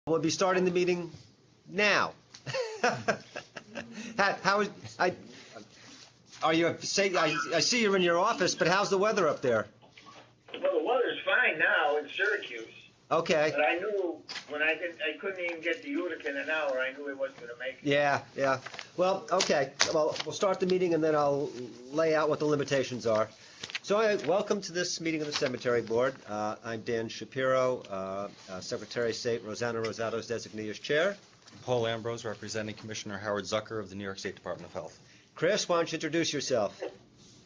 We'll be starting the meeting now. Are you say? I see you're in your office, but how's the weather up there? Well, the weather's fine now in Syracuse. Okay. But I knew when I couldn't even get to Utica in an hour, I knew I wasn't going to make it. Yeah. Well, okay. Well, we'll start the meeting and then I'll lay out what the limitations are. So, welcome to this meeting of the Cemetery Board. I'm Dan Shapiro, Secretary of State Rosanna Rosato's designee as chair. Paul Ambrose, representing Commissioner Howard Zucker of the New York State Department of Health. Chris, why don't you introduce yourself?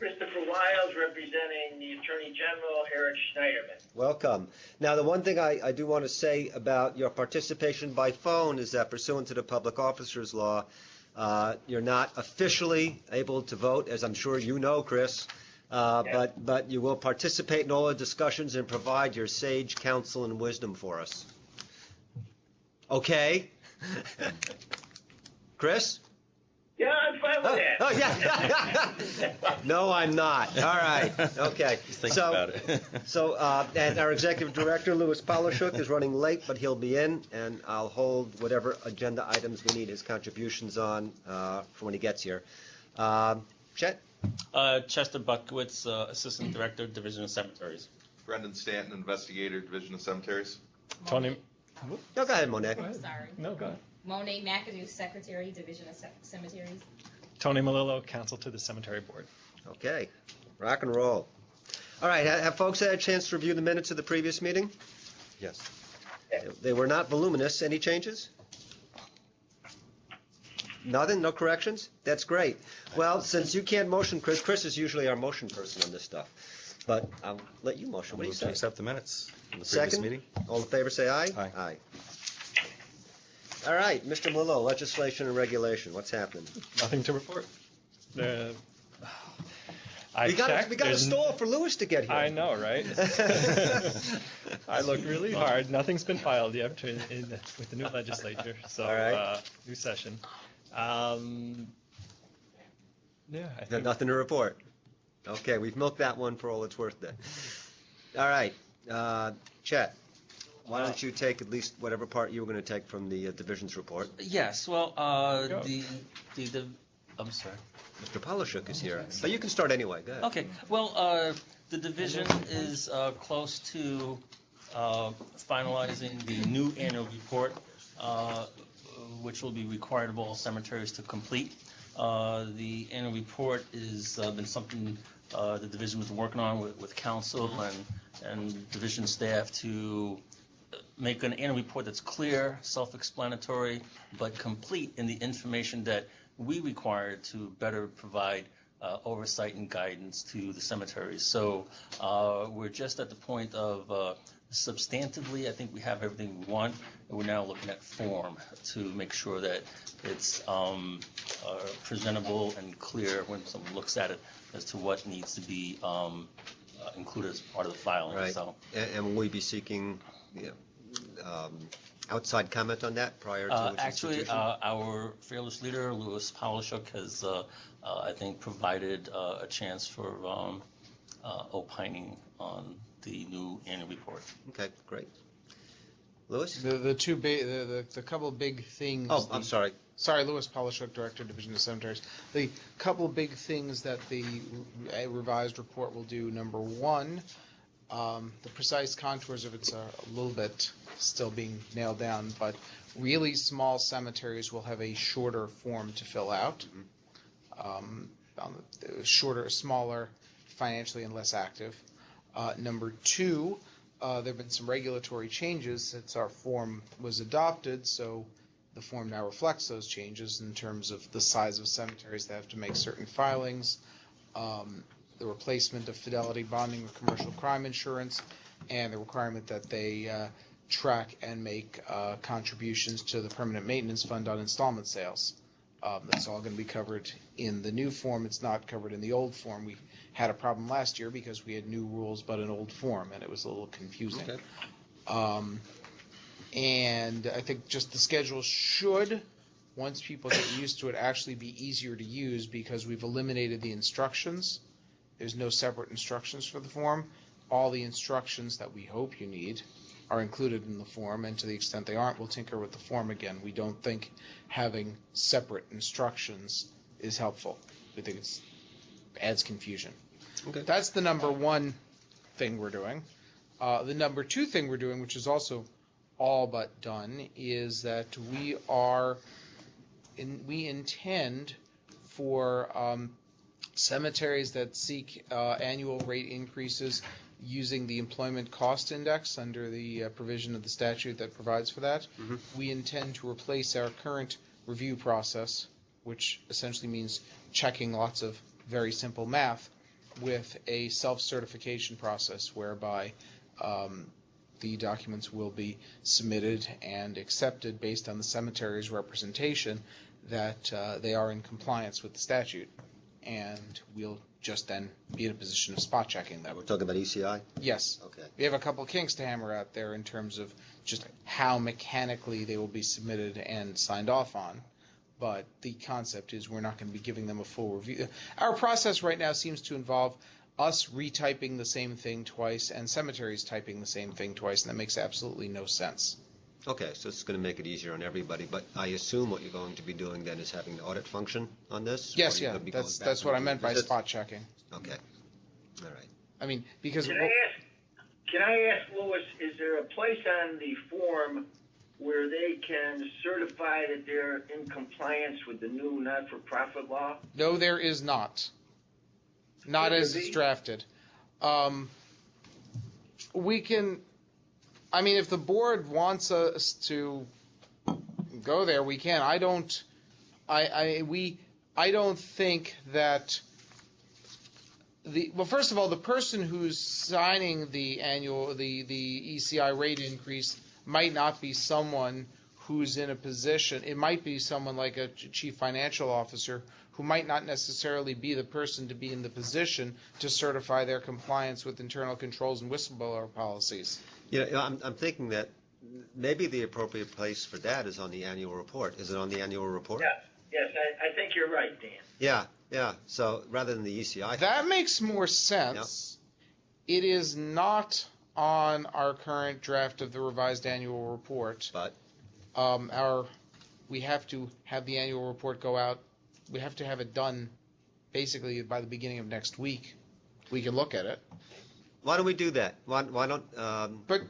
Christopher Wiles, representing the Attorney General, Eric Schneiderman. Welcome. Now, the one thing I do want to say about your participation by phone is that pursuant to the Public Officers Law, you're not officially able to vote, as I'm sure you know, Chris. But you will participate in all the discussions and provide your sage counsel and wisdom for us. Okay? Chris? Yeah, I'm fine with that. Oh, yeah. No, I'm not. All right. Okay. Think about it. And our executive director, Louis Polishuk, is running late, but he'll be in, and I'll hold whatever agenda items we need his contributions on for when he gets here. Chet? Chester Buckowitz, Assistant Director, Division of Cemeteries. Brendan Stanton, Investigator, Division of Cemeteries. Tony. No, go ahead, Monet. Go ahead. Sorry. No, go ahead. Monet McAdoo, Secretary, Division of Cemeteries. Tony Melillo, Counsel to the Cemetery Board. Okay. Rock and roll. All right. Have folks had a chance to review the minutes of the previous meeting? Yes. They were not voluminous. Any changes? Nothing? No corrections? That's great. Well, since you can't motion, Chris is usually our motion person on this stuff. But I'll let you motion. What do you say? To accept the minutes from the previous Second? meeting. All in favor say aye. Aye. Aye. All right, Mr. Melillo, legislation and regulation. What's happening? Nothing to report. We got a stall for Louis to get here. I know, right? I looked really hard. Nothing's been filed yet with the new legislature. So, all right. New session. Yeah, I think Nothing to report. Okay, we've milked that one for all it's worth then. All right, Chet, why don't you take at least whatever part you were going to take from the division's report? Yes. Well, the I'm sorry. Mr. Polishuk is here, but you can start anyway. Go ahead. Okay. Well, the division is close to finalizing the new annual report, which will be required of all cemeteries to complete. The annual report has been something the division was working on with council and division staff to make an annual report that's clear, self-explanatory, but complete in the information that we require to better provide oversight and guidance to the cemeteries. So we're just at the point of substantively, I think we have everything we want, and we're now looking at form to make sure that it's presentable and clear when someone looks at it as to what needs to be included as part of the filing. Right. So, and will we be seeking outside comment on that prior to its actually, institution? our fearless leader, Louis Polishuk, has, I think, provided a chance for opining on the new annual report. Okay, great. Louis? The couple of big things. Oh, I'm sorry. Sorry, Louis Polishuk, Director, Division of Cemeteries. The couple of big things that the revised report will do. Number one, the precise contours of it's a little bit still being nailed down, but really small cemeteries will have a shorter form to fill out. Shorter, smaller, financially and less active. Number two, there have been some regulatory changes since our form was adopted, so the form now reflects those changes in terms of the size of cemeteries that have to make certain filings, the replacement of fidelity bonding with commercial crime insurance, and the requirement that they track and make contributions to the permanent maintenance fund on installment sales. That's all going to be covered in the new form. It's not covered in the old form. We had a problem last year because we had new rules but an old form, and it was a little confusing. Okay. And I think just the schedule should, once people get used to it, actually be easier to use because we've eliminated the instructions. There's no separate instructions for the form. All the instructions that we hope you need are included in the form, and to the extent they aren't, we'll tinker with the form again. We don't think having separate instructions is helpful. We think it adds confusion. Okay. That's the number one thing we're doing. The number two thing we're doing, which is also all but done, is that we intend for cemeteries that seek annual rate increases using the employment cost index under the provision of the statute that provides for that. Mhm. We intend to replace our current review process, which essentially means checking lots of very simple math, with a self-certification process whereby the documents will be submitted and accepted based on the cemetery's representation that they are in compliance with the statute, and we'll just then be in a position of spot checking them. We're talking about ECI? Yes. Okay. We have a couple kinks to hammer out there in terms of just how mechanically they will be submitted and signed off on. But the concept is we're not going to be giving them a full review. Our process right now seems to involve us retyping the same thing twice and cemeteries typing the same thing twice, and that makes absolutely no sense. Okay, so it's going to make it easier on everybody, but I assume what you're going to be doing then is having the audit function on this? Yes, Or you're yeah, gonna be going back that's what I and meant by visits? spot checking. Okay, all right. I mean, because Can I ask Louis, is there a place on the form where they can certify that they're in compliance with the new not-for-profit law? no, there is not. Not Could as there it's be? drafted. We can, I mean, if the board wants us to go there, we can. I don't think that well, first of all, the person who's signing the ECI rate increase might not be someone who's in a position. It might be someone like a chief financial officer who might not necessarily be the person to be in the position to certify their compliance with internal controls and whistleblower policies. Yeah, I'm thinking that maybe the appropriate place for that is on the annual report. Is it on the annual report? Yes, I think you're right, Dan. Yeah, so rather than the ECI. That makes more sense. It is not on our current draft of the revised annual report. But we have to have the annual report go out. We have to have it done basically by the beginning of next week. We can look at it. why don't we do that? Why don't, But,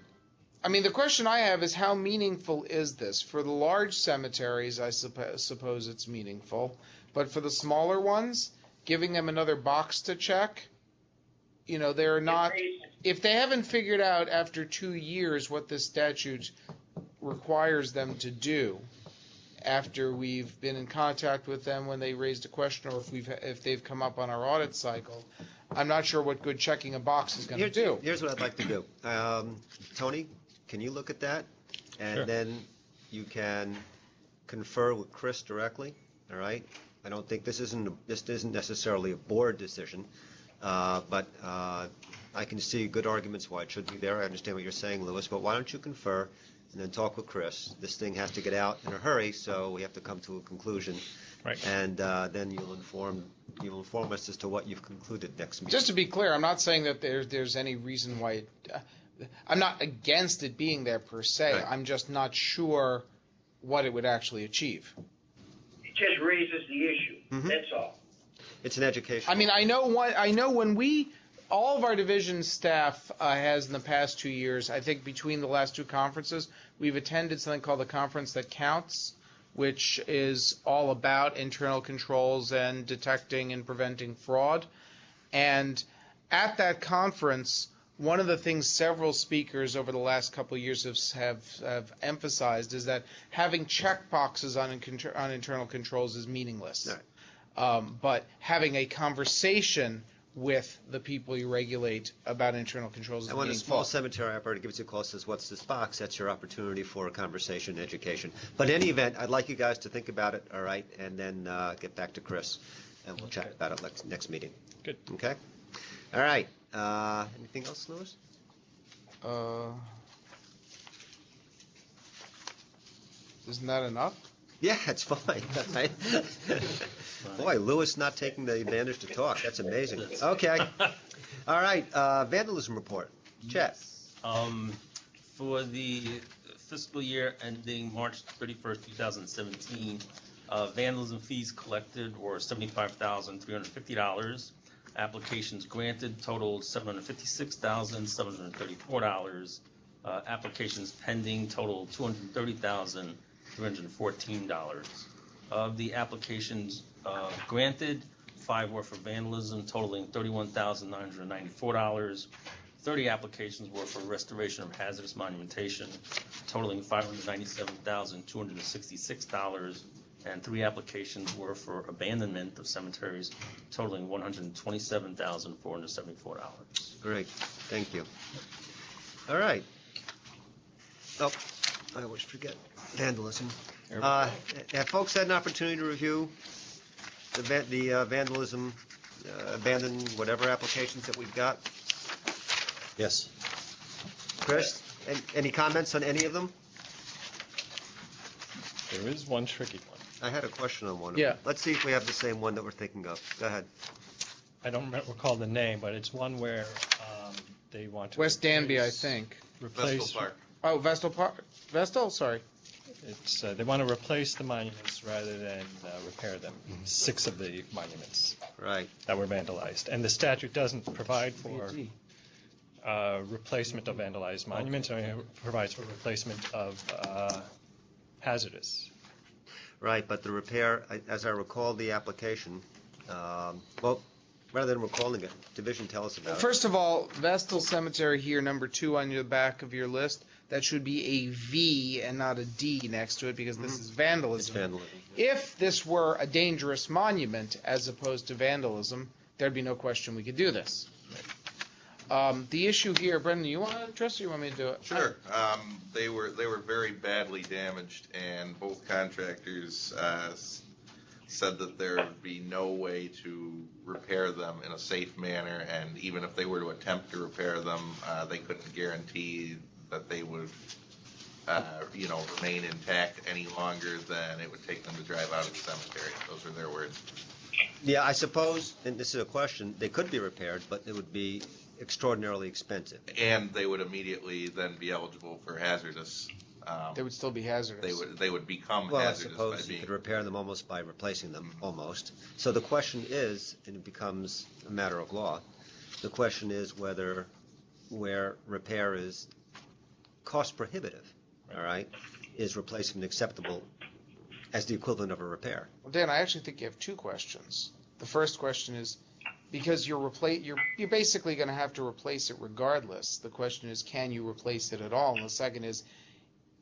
I mean, the question I have is how meaningful is this? For the large cemeteries, I suppose it's meaningful. But for the smaller ones, giving them another box to check, they're not, if they haven't figured out after 2 years what this statute requires them to do, after we've been in contact with them when they raised a question, or if they've come up on our audit cycle, I'm not sure what good checking a box is going to do. Here's what I'd like to do. Tony, can you look at that? And Sure. then you can confer with Chris directly, all right? I don't think this isn't necessarily a board decision, but I can see good arguments why it should be there. I understand what you're saying, Louis, but why don't you confer and then talk with Chris? This thing has to get out in a hurry, so we have to come to a conclusion. Right. And then you'll inform us as to what you've concluded next meeting. Just to be clear, I'm not saying that there's any reason why I'm not against it being there per se. Right. I'm just not sure what it would actually achieve. It just raises the issue, Mhm. that's all. It's an education. I mean, I know when all of our division staff has in the past 2 years, I think between the last two conferences, we've attended something called the Conference That Counts, which is all about internal controls and detecting and preventing fraud. And at that conference, one of the things several speakers over the last couple of years have emphasized is that having check boxes on internal controls is meaningless. Right. But having a conversation with the people you regulate about internal controls is And when a meaningful. small cemetery operator gives you a call and says, what's this box? That's your opportunity for a conversation and education. But in any event, I'd like you guys to think about it, all right, and then get back to Chris, and we'll chat about it next meeting. Good. Okay? All right. Anything else, Louis? Isn't that enough? Yeah, it's fine. Right? Boy, Louis not taking the advantage to talk. That's amazing. Okay. All right. Vandalism report. Chet. for the fiscal year ending March 31st, 2017, vandalism fees collected were $75,350. Applications granted totaled $756,734. Applications pending totaled $230,314. Of the applications granted, 5 were for vandalism totaling $31,994. 30 applications were for restoration of hazardous monumentation totaling $597,266. And 3 applications were for abandonment of cemeteries totaling $127,474. Great, thank you. All right. Oh, I always forget vandalism. Have folks had an opportunity to review the vandalism, abandoned whatever applications that we've got? Yes. Chris, any comments on any of them? There is one tricky one. I had a question on one of Yeah. them. Let's see if we have the same one that we're thinking of. Go ahead. I don't recall the name, but it's one where they want to. West Danby, I replace- think. Vestal Replace. Park. Oh, Vestal Park. Vestal, sorry. It's, they want to replace the monuments rather than repair them. 6 of the monuments Right. that were vandalized. And the statute doesn't provide for replacement of vandalized monuments, it only provides for replacement of hazardous. Right, but the repair, as I recall the application, well, rather than recalling it, Division, tell us about it. First of all, Vestal Cemetery here, number 2 on the back of your list, that should be a V and not a D next to it because this is It's vandalism. vandalism. If this were a dangerous monument as opposed to vandalism, there'd be no question we could do this. The issue here, Brendan, you want to address it or you want me to do it? Sure. They were very badly damaged, and both contractors said that there would be no way to repair them in a safe manner, and even if they were to attempt to repair them, they couldn't guarantee that they would, remain intact any longer than it would take them to drive out of the cemetery. Those are their words. Yeah, I suppose, and this is a question, they could be repaired, but it would be extraordinarily expensive. And they would immediately then be eligible for hazardous. They would still be hazardous. They would become Well, I hazardous by suppose you being. could repair them almost by replacing them, almost. So the question is, and it becomes a matter of law, the question is where repair is cost prohibitive, all right, is replacement acceptable as the equivalent of a repair? Well, Dan, I actually think you have 2 questions. The first question is, because you're basically going to have to replace it regardless. The question is, can you replace it at all? And the second is,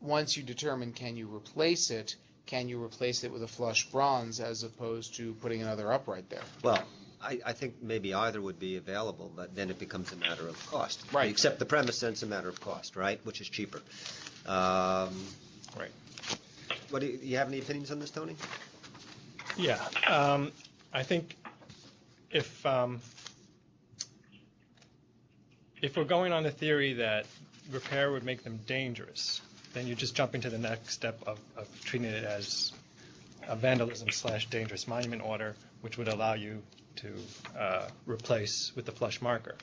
once you determine can you replace it with a flush bronze as opposed to putting another upright there? Well, I think maybe either would be available, but then it becomes a matter of cost. Right. You accept the premise, then it's a matter of cost, right, which is cheaper. Right. What do you have any opinions on this, Tony? Yeah. I think if we're going on the theory that repair would make them dangerous, then you just jump into the next step of treating it as a vandalism/dangerous monument order, which would allow you to replace with the flush marker.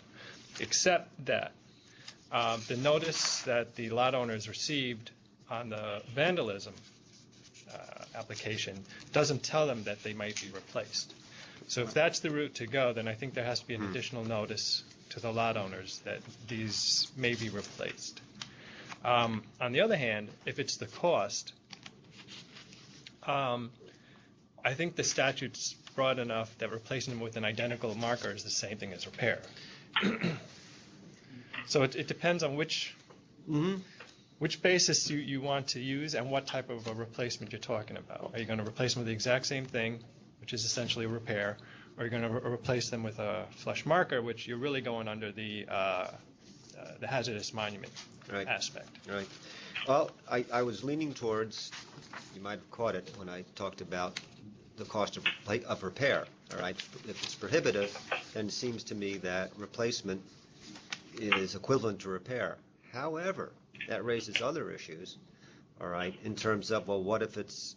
Except that the notice that the lot owners received on the vandalism application doesn't tell them that they might be replaced. So if that's the route to go, then I think there has to be an additional notice to the lot owners that these may be replaced. On the other hand, if it's the cost, I think the statute's broad enough that replacing them with an identical marker is the same thing as repair. So it depends on which basis you want to use and what type of a replacement you're talking about. Are you going to replace them with the exact same thing, which is essentially a repair, or are you going to replace them with a flush marker, which you're really going under the hazardous monument aspect? Right. Well, I was leaning towards, you might have caught it when I talked about the cost of repair, all right? If it's prohibitive, then it seems to me that replacement is equivalent to repair. However, that raises other issues, all right, in terms of, well, what if it's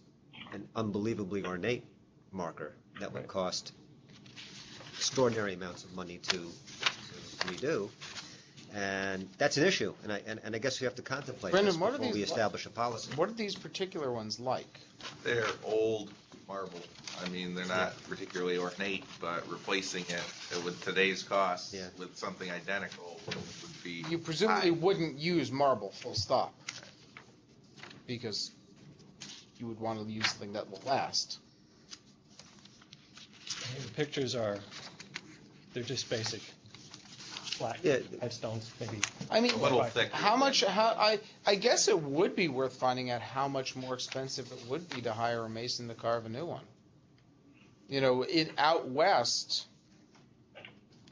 an unbelievably ornate marker that would cost extraordinary amounts of money to redo? And that's an issue, and I guess we have to contemplate Brendan, this what are before we these establish a policy. What are these particular ones like? They're old marble. I mean, they're not particularly ornate, but replacing it with today's costs Yeah. with something identical would be. You presumably high. wouldn't use marble, full stop, because you would want to use something that will last. The pictures they're just basic flat Yeah. headstones, maybe. I mean, A little thicker. how much? I guess it would be worth finding out how much more expensive it would be to hire a mason to carve a new one. You know, out west,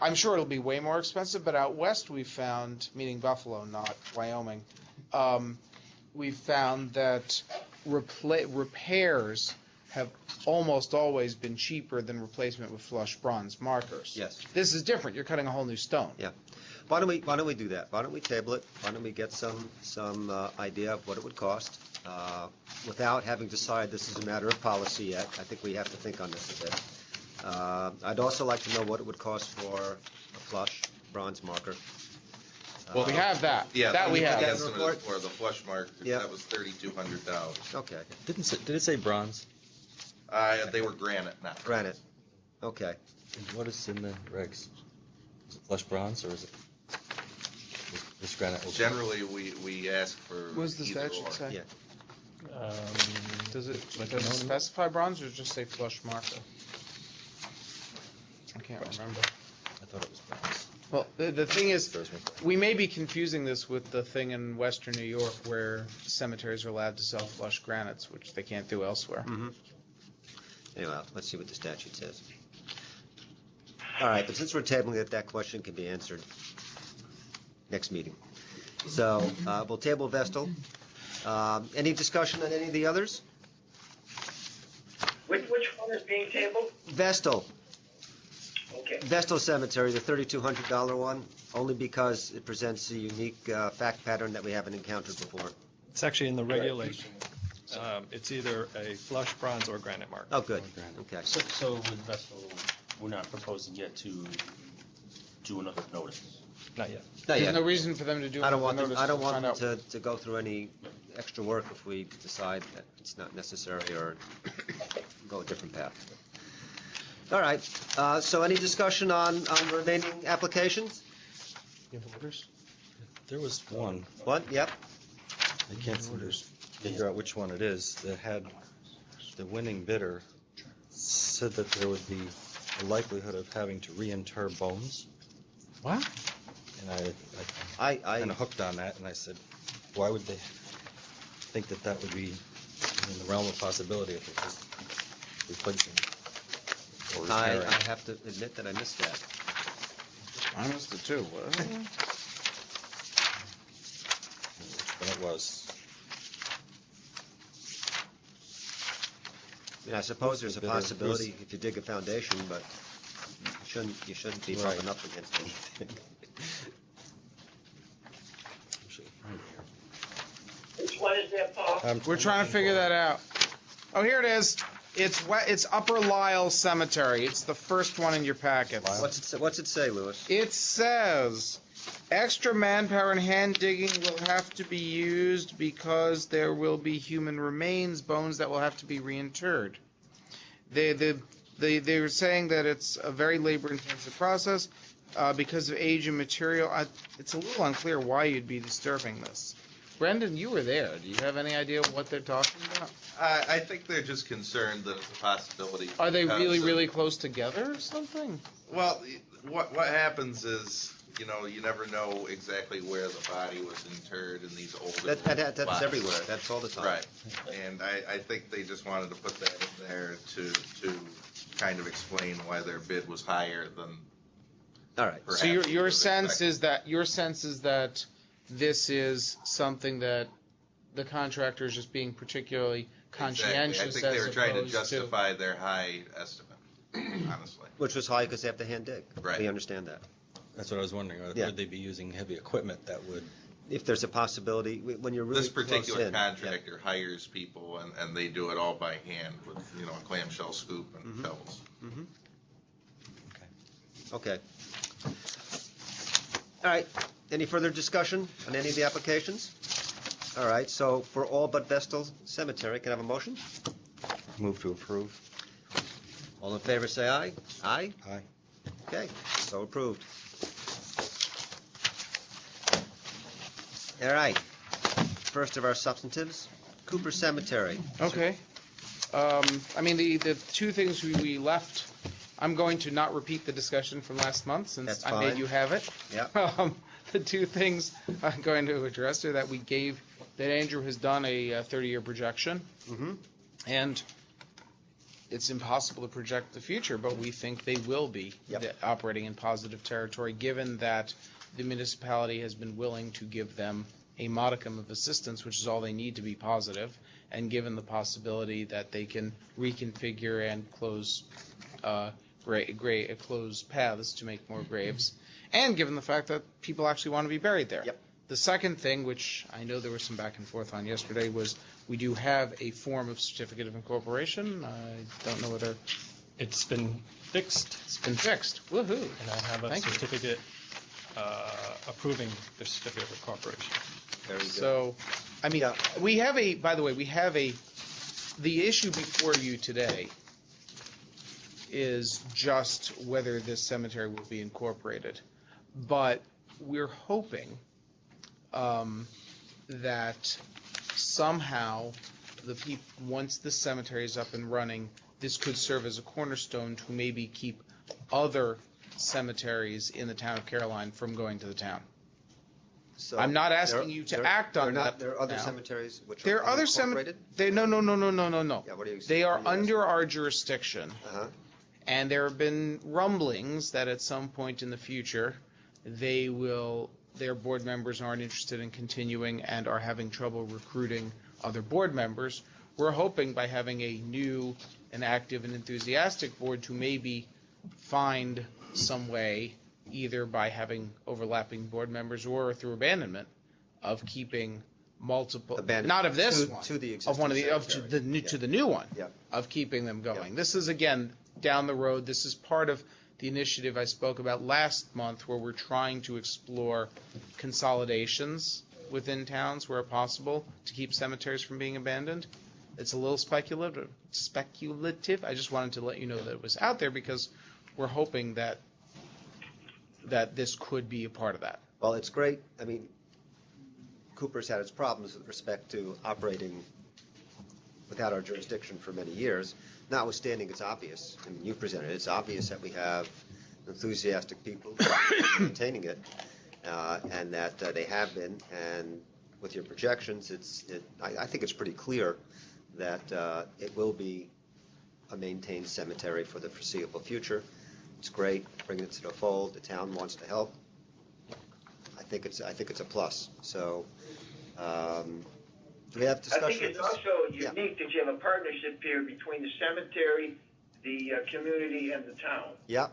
I'm sure it'll be way more expensive, but out west we found, meaning Buffalo, not Wyoming, we found that repairs have almost always been cheaper than replacement with flush bronze markers. Yes. This is different. You're cutting a whole new stone. Yeah. Why don't we do that? Why don't we table it? Why don't we get some idea of what it would cost without having decided this is a matter of policy yet? I think we have to think on this a bit. I'd also like to know what it would cost for a flush bronze marker. Well, we have that. Yeah, that we have. The That estimate report? is for the flush mark. Yeah. That was $3,200. Okay, Did it say bronze? They were granite, not granite. Okay. And what is in the regs? Is it flush bronze or is it this granite? Generally, we ask for What does the either statute or. say? Yeah. Does it specify bronze or just say flush marker? I can't remember. I thought it was bronze. Well, the thing is, Throws me. we may be confusing this with the thing in western New York where cemeteries are allowed to sell flush granites, which they can't do elsewhere. Mm-hmm. Anyway, let's see what the statute says. All right, but since we're tabling it, that question can be answered next meeting. So we'll table Vestal. Any discussion on any of the others? Which one is being tabled? Vestal. Okay. Vestal Cemetery, the $3,200 one, only because it presents a unique fact pattern that we haven't encountered before. It's actually in the regulation. It's either a flush bronze or granite mark. Oh, good. Okay. So with Vestal, we're not proposing yet to do another notice. Not yet. Not There's yet. no reason for them to do I don't another want them, notice I don't to want find them out. to go through any extra work if we decide that it's not necessary or go a different path. All right, so any discussion on the remaining applications? You have orders? There was one. What? Yep. I can't figure out which one it is that had the winning bidder said that there would be a likelihood of having to reinter bones. What? And I kind of hooked on that, and I said, why would they think that that would be in the realm of possibility if it was replacing or I repairing? have to admit that I missed that. I missed it too. Which one it was. I mean, I suppose there's a Bidder. possibility if you dig a foundation, but you shouldn't be bumping Right. up against anything. Which one is that, Paul? We're trying to figure that out. Oh, here it is. It's Upper Lisle Cemetery. It's the first one in your packets. What's it say, Louis? It says, extra manpower and hand digging will have to be used because there will be human remains, bones that will have to be reinterred. They're saying that it's a very labor-intensive process because of age and material. It's a little unclear why you'd be disturbing this. Brendan, you were there. Do you have any idea what they're talking about? I think they're just concerned that it's a possibility. Are they because really, of- really close together or something? Well, what happens is, you never know exactly where the body was interred in these older That's plots. everywhere. That's all the time. Right. And I think they just wanted to put that in there to kind of explain why their bid was higher than All right. perhaps. So your we would've sense expected. is that this is something that the contractor is just being particularly conscientious Exactly. I think they were trying to as opposed justify their high estimate, honestly. Which was high because they have to hand dig. Right. We understand that. That's what I was wondering. Yeah. Would they be using heavy equipment that would? If there's a possibility, when you're really This close particular in, contractor hires people and they do it all by hand with, a clamshell scoop and shovels. Okay. All right. Any further discussion on any of the applications? All right, so for all but Vestal Cemetery, can I have a motion? Move to approve. All in favor, say aye. Aye? Aye. Okay, so approved. All right, first of our substantives, Cooper Cemetery. Okay. I mean, the two things we left, I'm going to not repeat the discussion from last month since That's I made fine. you have it. Yep. The two things I'm going to address are that we gave, that Andrew has done a 30-year projection, Mm-hmm. and it's impossible to project the future, but we think they will be operating in positive territory, given that the municipality has been willing to give them a modicum of assistance, which is all they need to be positive, and given the possibility that they can reconfigure and close close paths to make more graves, and given the fact that people actually want to be buried there. Yep. The second thing, which I know there was some back and forth on yesterday, was we do have a form of certificate of incorporation. I don't know whether It's been fixed, it's been fixed. Woohoo! and I have a Thank you. certificate approving the certificate of incorporation. Very good. So, I mean, Yeah. we have a, by the way, the issue before you today is just whether this cemetery will be incorporated. But we're hoping that somehow once the cemetery is up and running, this could serve as a cornerstone to maybe keep other cemeteries in the town of Caroline from going to the town. So I'm not asking there- you to there- act on there are not- that There are other now. cemeteries which There are other unincorporated? cemeteries. No. Yeah, what are you? They what are you under our jurisdiction, asking? Uh-huh. and there have been rumblings that at some point in the future, their board members aren't interested in continuing and are having trouble recruiting other board members. We're hoping by having a new and active and enthusiastic board to maybe find some way, either by having overlapping board members or through abandonment, of keeping multiple, Abandonment not of this to- one, to the of one of the, existing of to the new, cemetery. to the new one, Yeah. of keeping them going. Yeah. This is, again, down the road. This is part of the initiative I spoke about last month, where we're trying to explore consolidations within towns where possible to keep cemeteries from being abandoned. It's a little speculative. I just wanted to let you know that it was out there because we're hoping that this could be a part of that. Well, it's great. I mean, Cooper's had its problems with respect to operating without our jurisdiction for many years. Notwithstanding, it's obvious. I mean, you presented it. It's obvious that we have enthusiastic people maintaining it, and that they have been. And with your projections, I think it's pretty clear that it will be a maintained cemetery for the foreseeable future. It's great, bringing it to the fold. The town wants to help. I think it's a plus. So, do we have I discussion? think it's on this? also Yeah. unique that you have a partnership here between the cemetery, the community, and the town. Yep.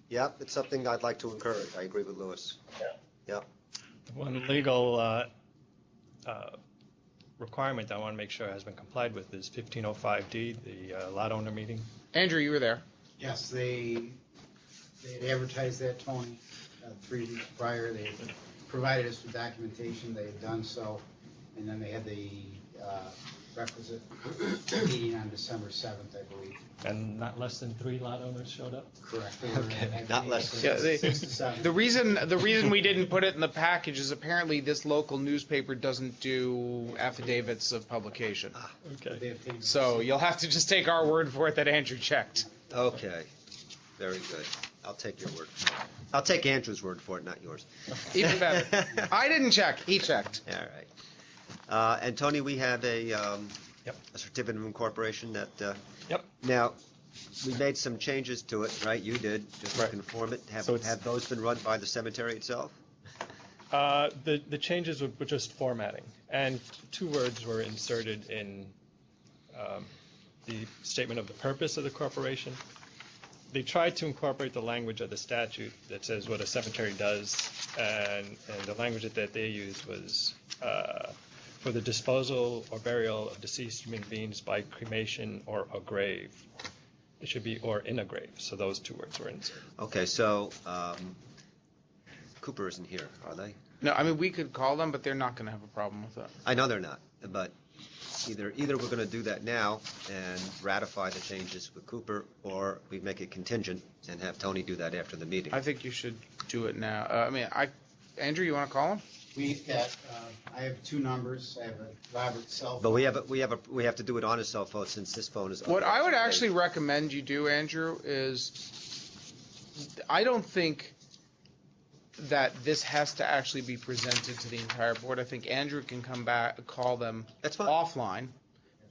Yep, it's something I'd like to encourage. I agree with Louis. Yep. One legal requirement I want to make sure has been complied with is 1505D, the lot owner meeting. Andrew, you were there. Yes, they had advertised that, Tony, 3 weeks prior. They had provided us with documentation. They had done so. And then they had the requisite meeting on December 7th, I believe. And not less than 3 lot owners showed up? Correct. They were, Okay, I not believe, less. Yeah, 6 to 7. The reason we didn't put it in the package is apparently this local newspaper doesn't do affidavits of publication. Okay. They obtained- So you'll have to just take our word for it that Andrew checked. Okay. Very good. I'll take your word for it. I'll take Andrew's word for it, not yours. Even better. I didn't check. He checked. All right. And Tony, we have a certificate of incorporation that. Yep. Now, we made some changes to it, right? You did, just to Right. conform it. So it's- Have those been run by the cemetery itself? The changes were just formatting, and 2 words were inserted in the statement of the purpose of the corporation. They tried to incorporate the language of the statute that says what a cemetery does, and the language that they used was for the disposal or burial of deceased human beings by cremation or a grave. It should be or in a grave, so those 2 words were inserted. Okay, so Cooper isn't here, are they? No, I mean, we could call them, but they're not going to have a problem with that. I know they're not, but either we're going to do that now and ratify the changes with Cooper, or we make it contingent and have Tony do that after the meeting. I think you should do it now. Andrew, you want to call him? We've got, I have two numbers. I have a Robert's cell phone. But we have to do it on his cell phone since this phone is. What I would actually recommend you do, Andrew, is I don't think that this has to actually be presented to the entire board. I think Andrew can come back, call them That's fine. offline,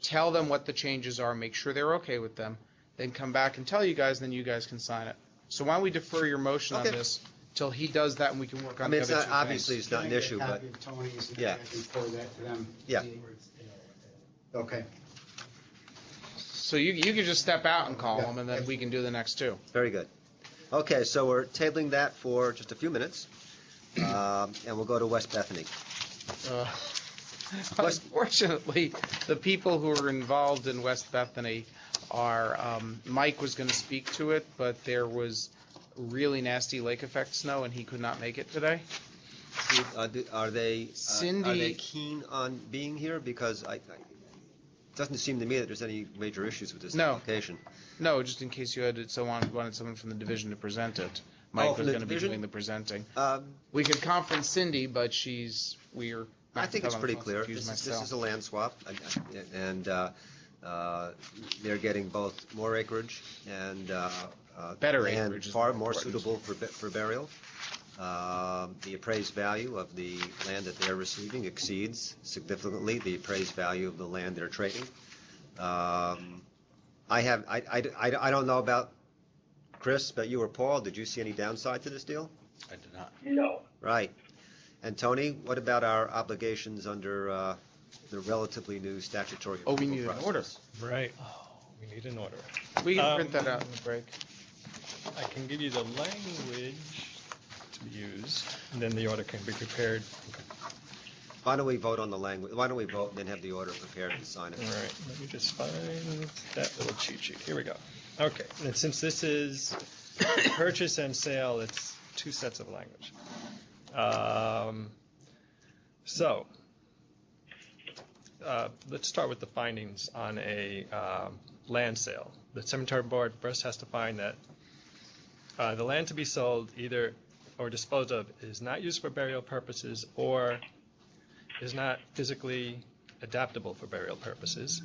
tell them what the changes are, make sure they're okay with them, then come back and tell you guys, then you guys can sign it. So why don't we defer your motion on Okay. this till he does that and we can work on I mean, the it's other not two obviously things. it's not an issue, Can I but get a copy of Tony's and Yeah. I can forward that to them? Yeah. Okay. So you can just step out and call them, and then we can do the next two. very good. Okay, so we're tabling that for just a few minutes, and we'll go to West Bethany. Unfortunately, the people who are involved in West Bethany are, Mike was going to speak to it, but there was really nasty lake effect snow, and he could not make it today. Are they Cindy- keen on being here? Because it doesn't seem to me that there's any major issues with this No. application. No, just in case you wanted someone from the division to present it. Oh, Mike from was the going to be division? doing the presenting. Um, We could conference Cindy, but we're. I think it's pretty clear. Confuse This myself. is a land swap, and they're getting both more acreage and Better land acreage is far more more important. suitable for burial. The appraised value of the land that they're receiving exceeds significantly the appraised value of the land they're trading. I don't know about Chris, but you or Paul, did you see any downside to this deal? I did not. No. Right. And Tony, what about our obligations under the relatively new statutory Oh, we approval need an process? order. Right. We need an order. We can print that out in the break. I can give you the language to be used, and then the order can be prepared. Why don't we vote on the language? Why don't we vote and then have the order prepared and sign it? All right, let me just find that little cheat sheet. Here we go. Okay, and since this is purchase and sale, it's two sets of language. Let's start with the findings on a land sale. The cemetery board first has to find that the land to be sold either or disposed of is not used for burial purposes or is not physically adaptable for burial purposes.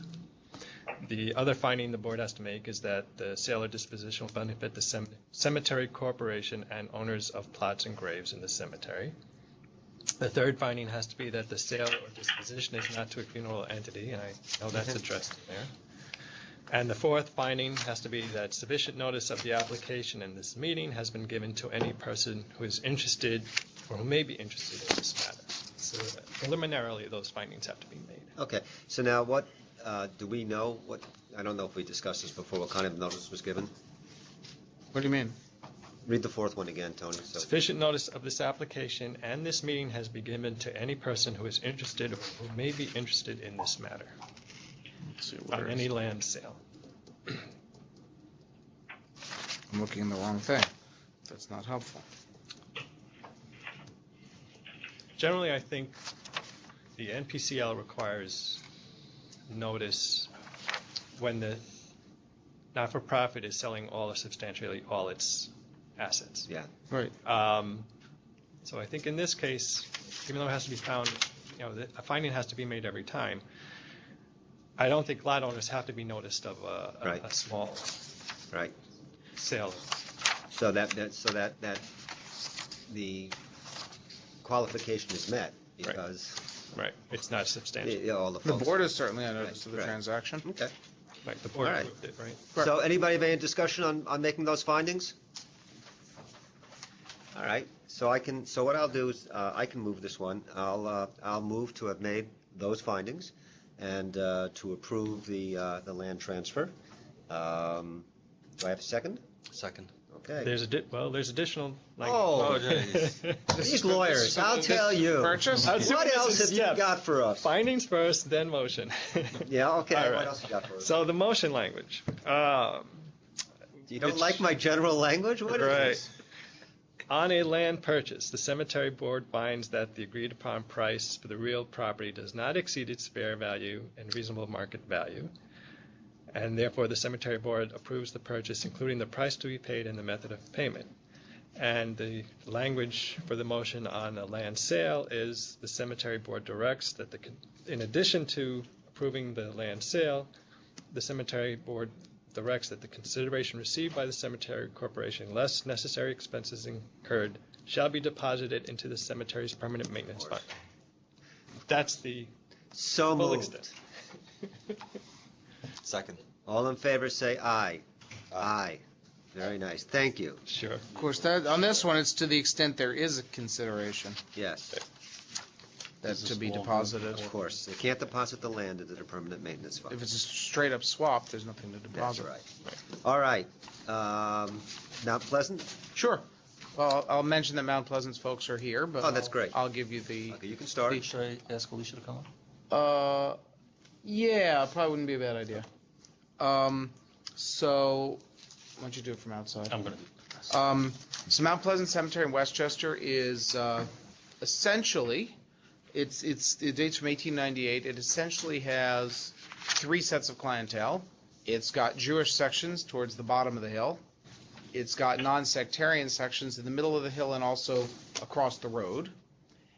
The other finding the board has to make is that the sale or disposition will benefit the cemetery corporation and owners of plots and graves in the cemetery. The third finding has to be that the sale or disposition is not to a funeral entity, and I know that's addressed in there. And the fourth finding has to be that sufficient notice of the application in this meeting has been given to any person who is interested or who may be interested in this matter. So preliminarily, those findings have to be made. Okay, so now what, do we know what, I don't know if we discussed this before, what kind of notice was given? What do you mean? Read the fourth one again, Tony. So, Sufficient notice of this application and this meeting has been given to any person who is interested or who may be interested in this matter Let's see, where on is any it? land sale. I'm looking in the wrong thing. That's not helpful. Generally, I think the NPCL requires notice when the not-for-profit is selling all or substantially all its assets. yeah, Right. So I think in this case, even though it has to be found, a finding has to be made every time, I don't think lot owners have to be noticed of Right. a small right. sale. So that the qualification is met because Right. It's not substantial. all the The folks. board is certainly on notice of the Right. transaction. Okay. Right. The board All right. approved it, right? So anybody have any discussion on making those findings? All right, so what I'll do is, I can move this one. I'll move to have made those findings and to approve the land transfer. Do I have a second? Second. Okay. There's additional language. Oh, jeez. these lawyers, I'll tell you. Purchase? What else have you got for us? Findings first, then motion. Yeah, okay, All what right. else you got for us? So the motion language. You don't like my general language? What is Right. this? On a land purchase, the cemetery board finds that the agreed-upon price for the real property does not exceed its fair value and reasonable market value, and therefore the cemetery board approves the purchase, including the price to be paid and the method of payment. And the language for the motion on a land sale is the cemetery board directs that in addition to approving the land sale, the cemetery board directs that the consideration received by the cemetery corporation, less necessary expenses incurred, shall be deposited into the cemetery's permanent maintenance fund. That's the So full moved. extent. Second. All in favor, say aye. Aye. Very nice. Thank you. Sure. Of course, that, on this one, it's to the extent there is a consideration Yes, that's to be deposited. of course. They can't deposit the land into their permanent maintenance fund. If it's a straight up swap, there's nothing to That's deposit. right. All right. Mount Pleasant? Sure. Well, I'll mention that Mount Pleasant's folks are here, but Oh, that's great. I'll give you the. Okay, you can start. Should I ask Alicia to come on? Yeah, probably wouldn't be a bad idea. So, why don't you do it from outside? I'm going to do it. So Mount Pleasant Cemetery in Westchester is essentially, it dates from 1898. It essentially has 3 sets of clientele. It's got Jewish sections towards the bottom of the hill. It's got non-sectarian sections in the middle of the hill and also across the road.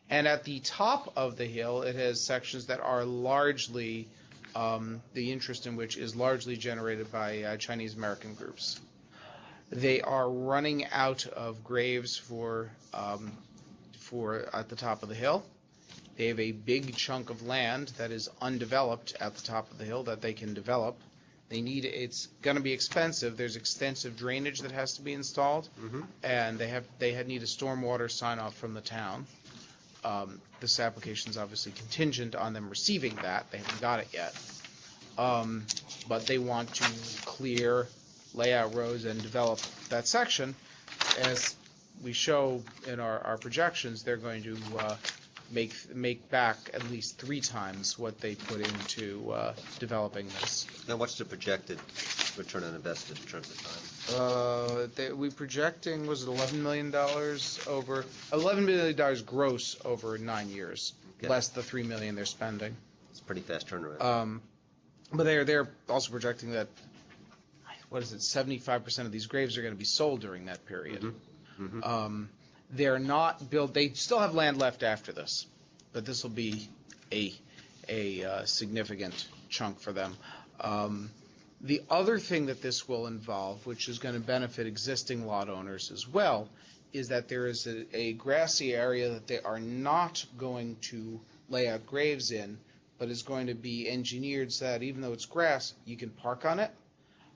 And at the top of the hill, it has sections that are largely, the interest in which is largely generated by Chinese American groups. They are running out of graves for at the top of the hill. They have a big chunk of land that is undeveloped at the top of the hill that they can develop. It's going to be expensive. There's extensive drainage that has to be installed, and they need a stormwater sign off from the town. This application is obviously contingent on them receiving that. They haven't got it yet, but they want to clear, lay out roads, and develop that section. As we show in our projections, they're going to make back at least 3 times what they put into developing this. Now, what's the projected return on investment in terms of time? We projecting, was it $11 million over $11 million gross over 9 years, Okay. less the $3 million they're spending. It's a pretty fast turnaround. But they're also projecting that 75% of these graves are going to be sold during that period. They're not built. They still have land left after this, but this will be a significant chunk for them. The other thing that this will involve, which is going to benefit existing lot owners as well, is that there is a grassy area that they are not going to lay out graves in, but is going to be engineered so that even though it's grass, you can park on it.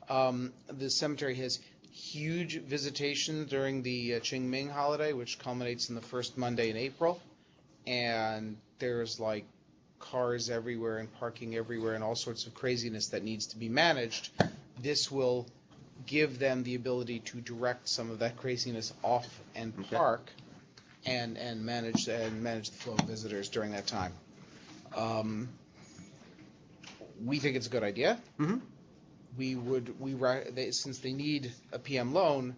The cemetery has huge visitation during the Qingming holiday, which culminates in the first Monday in April, and there's like cars everywhere and parking everywhere and all sorts of craziness that needs to be managed. This will give them the ability to direct some of that craziness off and park and manage the flow of visitors during that time. We think it's a good idea. Since they need a PM loan,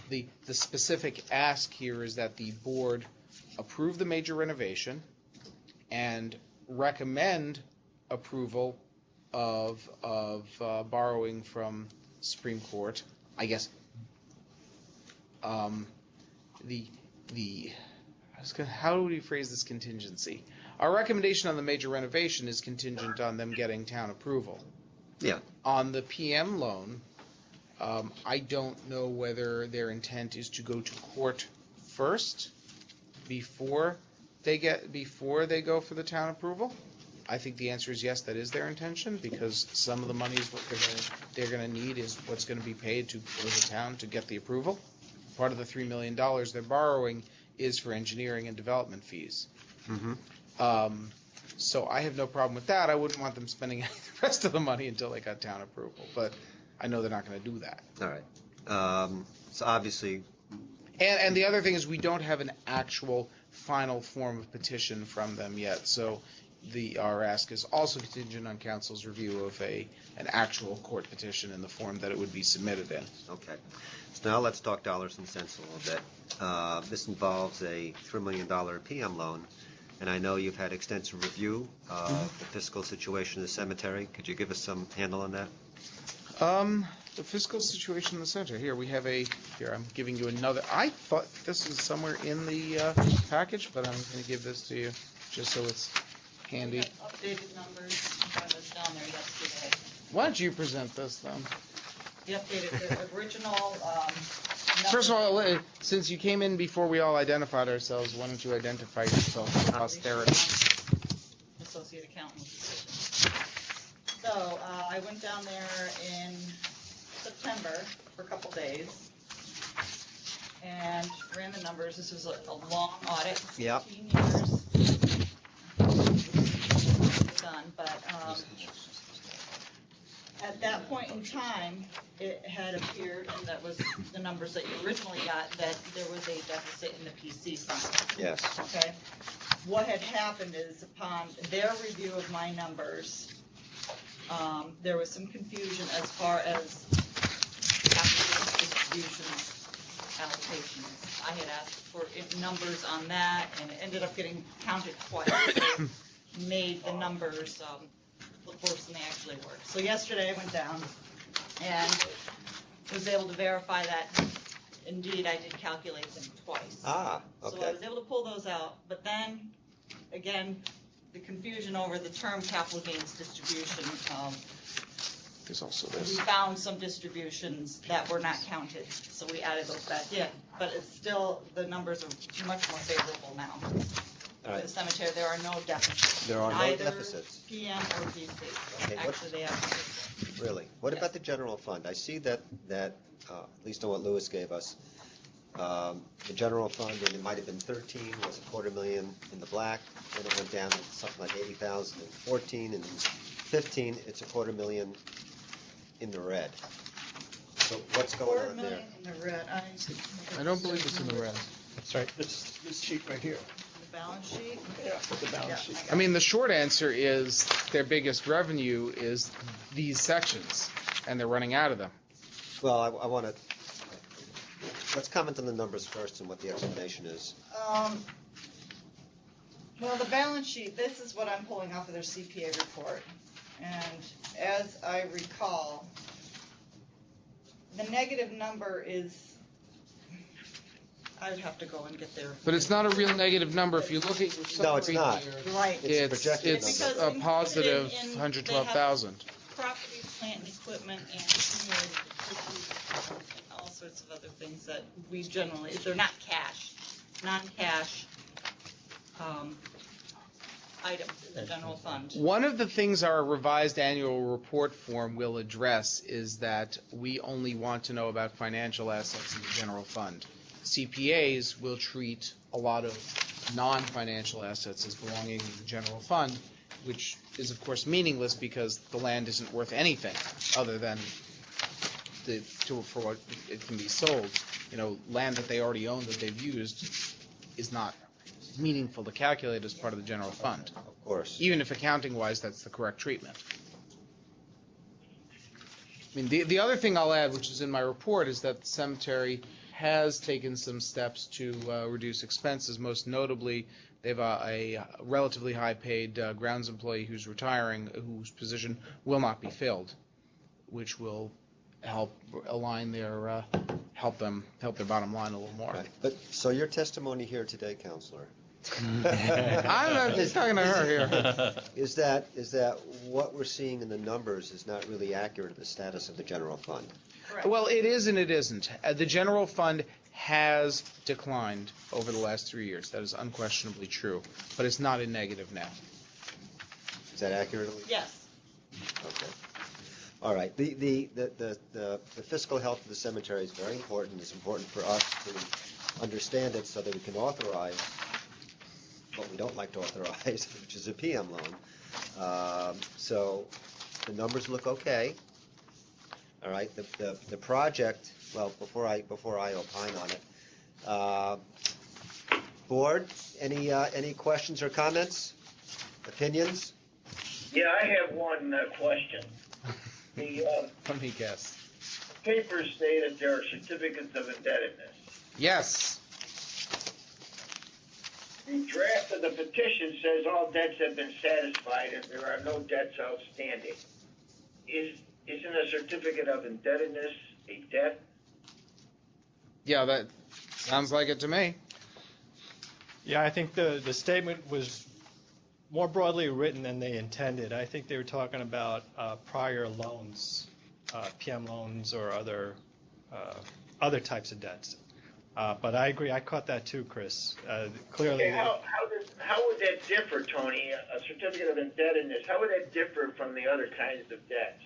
the specific ask here is that the board approve the major renovation and recommend approval of borrowing from Supreme Court. I guess how do we phrase this contingency? Our recommendation on the major renovation is contingent on them getting town approval. Yeah. On the PM loan, I don't know whether their intent is to go to court first before they go for the town approval. I think the answer is yes, that is their intention, because some of the money is what they're going to need is what's going to be paid to go to the town to get the approval. Part of the $3 million they're borrowing is for engineering and development fees. So I have no problem with that. I wouldn't want them spending the rest of the money until they got town approval, but I know they're not going to do that. All right. So obviously, And the other thing is we don't have an actual final form of petition from them yet. So our ask is also contingent on council's review of an actual court petition in the form that it would be submitted in. Okay. So now let's talk dollars and cents a little bit. This involves a $3 million PM loan, and I know you've had extensive review of the fiscal situation of the cemetery. Could you give us some handle on that? The fiscal situation in the center. Here, I'm giving you another. I thought this was somewhere in the package, but I'm going to give this to you just so it's handy. We have updated numbers. I was down there yesterday. Why don't you present this then? The updated, the original. First of all, since you came in before we all identified ourselves, why don't you identify yourself for posterity? Associate accountant. So I went down there in September for a couple days and ran the numbers. This was a long audit, 15 years done, but at that point in time, it had appeared, and that was the numbers that you originally got, that there was a deficit in the PC fund. Yes. Okay. What had happened is upon their review of my numbers, there was some confusion as far as distributions, allocations. I had asked for numbers on that, and it ended up getting counted twice. So made the numbers look worse than they actually were. So yesterday I went down and was able to verify that indeed I did calculate them twice. Okay. So I was able to pull those out, but then, again, the confusion over the term capital gains distribution, There's also we this. found some distributions that were not counted, so we added those back in. But it's still, the numbers are much more favorable now. All For right. the cemetery, there are no deficits. There are no Either deficits. PM or PC. Okay, what- Actually, they have. Really? What Yes. about the general fund? I see that at least on what Lewis gave us, the general fund, and it might have been 13, was $250,000 in the black, then it went down to something like 80,000 in 14, and in 15, it's $250,000 in the red. So what's going on there? $250,000 in the red. I don't believe it's in the red. That's right, this sheet right here. The balance sheet? Yeah, the balance sheet. I mean, the short answer is their biggest revenue is these sections, and they're running out of them. Well, I want to, let's comment on the numbers first and what the explanation is. Well, the balance sheet, this is what I'm pulling off of their CPA report. And as I recall, the negative number is, I would have to go and get their. But it's not a real negative number. If you look at your No, it's summary not. here, Right. It's projected it's number. a Because positive included in- 112,000. Property, plant, and equipment, and accumulated depreciation, and all sorts of other things that we generally, they're not cash, non-cash items in the general fund. One of the things our revised annual report form will address is that we only want to know about financial assets in the general fund. CPAs will treat a lot of non-financial assets as belonging in the general fund, which is of course meaningless because the land isn't worth anything other than for what it can be sold. You know, land that they already own that they've used is not meaningful to calculate as part of the general fund. Of course. Even if accounting-wise, that's the correct treatment. I mean, the other thing I'll add, which is in my report, is that the cemetery has taken some steps to reduce expenses. Most notably, they have a relatively high-paid grounds employee who's retiring, whose position will not be filled, which will help align their help their bottom line a little more. Right. But, so your testimony here today, Counselor, I'm not just talking to her here. is that what we're seeing in the numbers is not really accurate of the status of the general fund? Correct. Well, it is and it isn't. The general fund has declined over the last 3 years. That is unquestionably true, but it's not in negative now. Is that accurate? Yes. Okay. All right. The fiscal health of the cemetery is very important. It's important for us to understand it so that we can authorize what we don't like to authorize, which is a PM loan. So the numbers look okay. All right. The project. Well, before I opine on it, board, any questions or comments? Opinions? Yeah, I have one question. The Let me guess. papers say that there are certificates of indebtedness. Yes. The draft of the petition says all debts have been satisfied and there are no debts outstanding. Isn't a certificate of indebtedness a debt? Yeah, that sounds like it to me. Yeah, I think the statement was more broadly written than they intended. I think they were talking about prior loans, PM loans or other types of debts. But I agree, I caught that too, Chris. Clearly. Okay, how would that differ, Tony? A certificate of indebtedness, how would that differ from the other kinds of debts?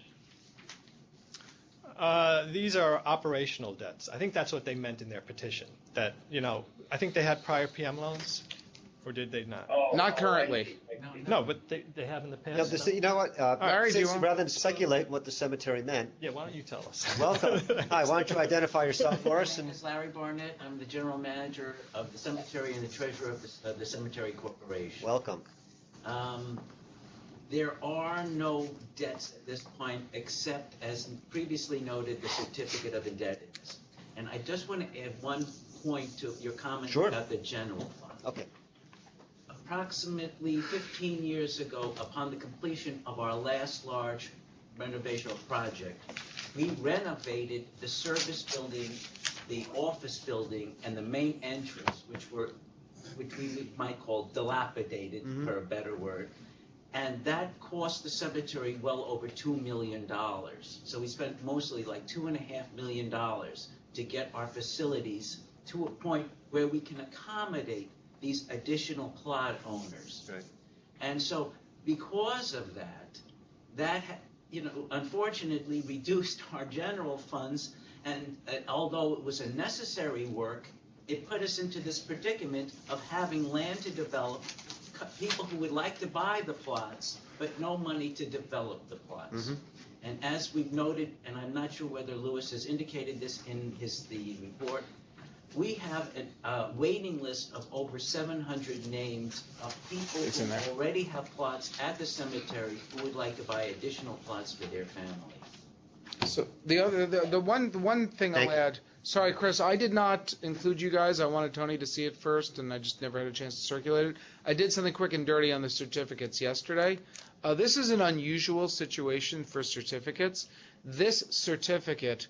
These are operational debts. I think that's what they meant in their petition. That, I think they had prior PM loans, or did they not? Not currently. No, but they have in the No, past. you know what? Larry, do you want- Rather than speculate what the cemetery meant, Yeah, why don't you tell us? welcome. Hi, why don't you identify yourself for us? My name is Larry Barnett. I'm the general manager of the cemetery and the treasurer of the Cemetery Corporation. Welcome. There are no debts at this point except, as previously noted, the certificate of indebtedness. And I just want to add one point to your comment Sure. about the general fund. Okay. Approximately 15 years ago, upon the completion of our last large renovational project, we renovated the service building, the office building, and the main entrance, which we might call dilapidated, for a better word. And that cost the cemetery well over $2 million. So we spent mostly like $2.5 million to get our facilities to a point where we can accommodate these additional plot owners. Right. And so because of that unfortunately reduced our general funds, and although it was a necessary work, it put us into this predicament of having land to develop, people who would like to buy the plots, but no money to develop the plots. Mm-hmm. And as we've noted, and I'm not sure whether Lewis has indicated this in the report, we have a waiting list of over 700 names of people who already have plots at the cemetery who would like to buy additional plots for their family. So the one thing I'll add. Sorry, Chris, I did not include you guys. I wanted Tony to see it first, and I just never had a chance to circulate it. I did something quick and dirty on the certificates yesterday. This is an unusual situation for certificates. This certificate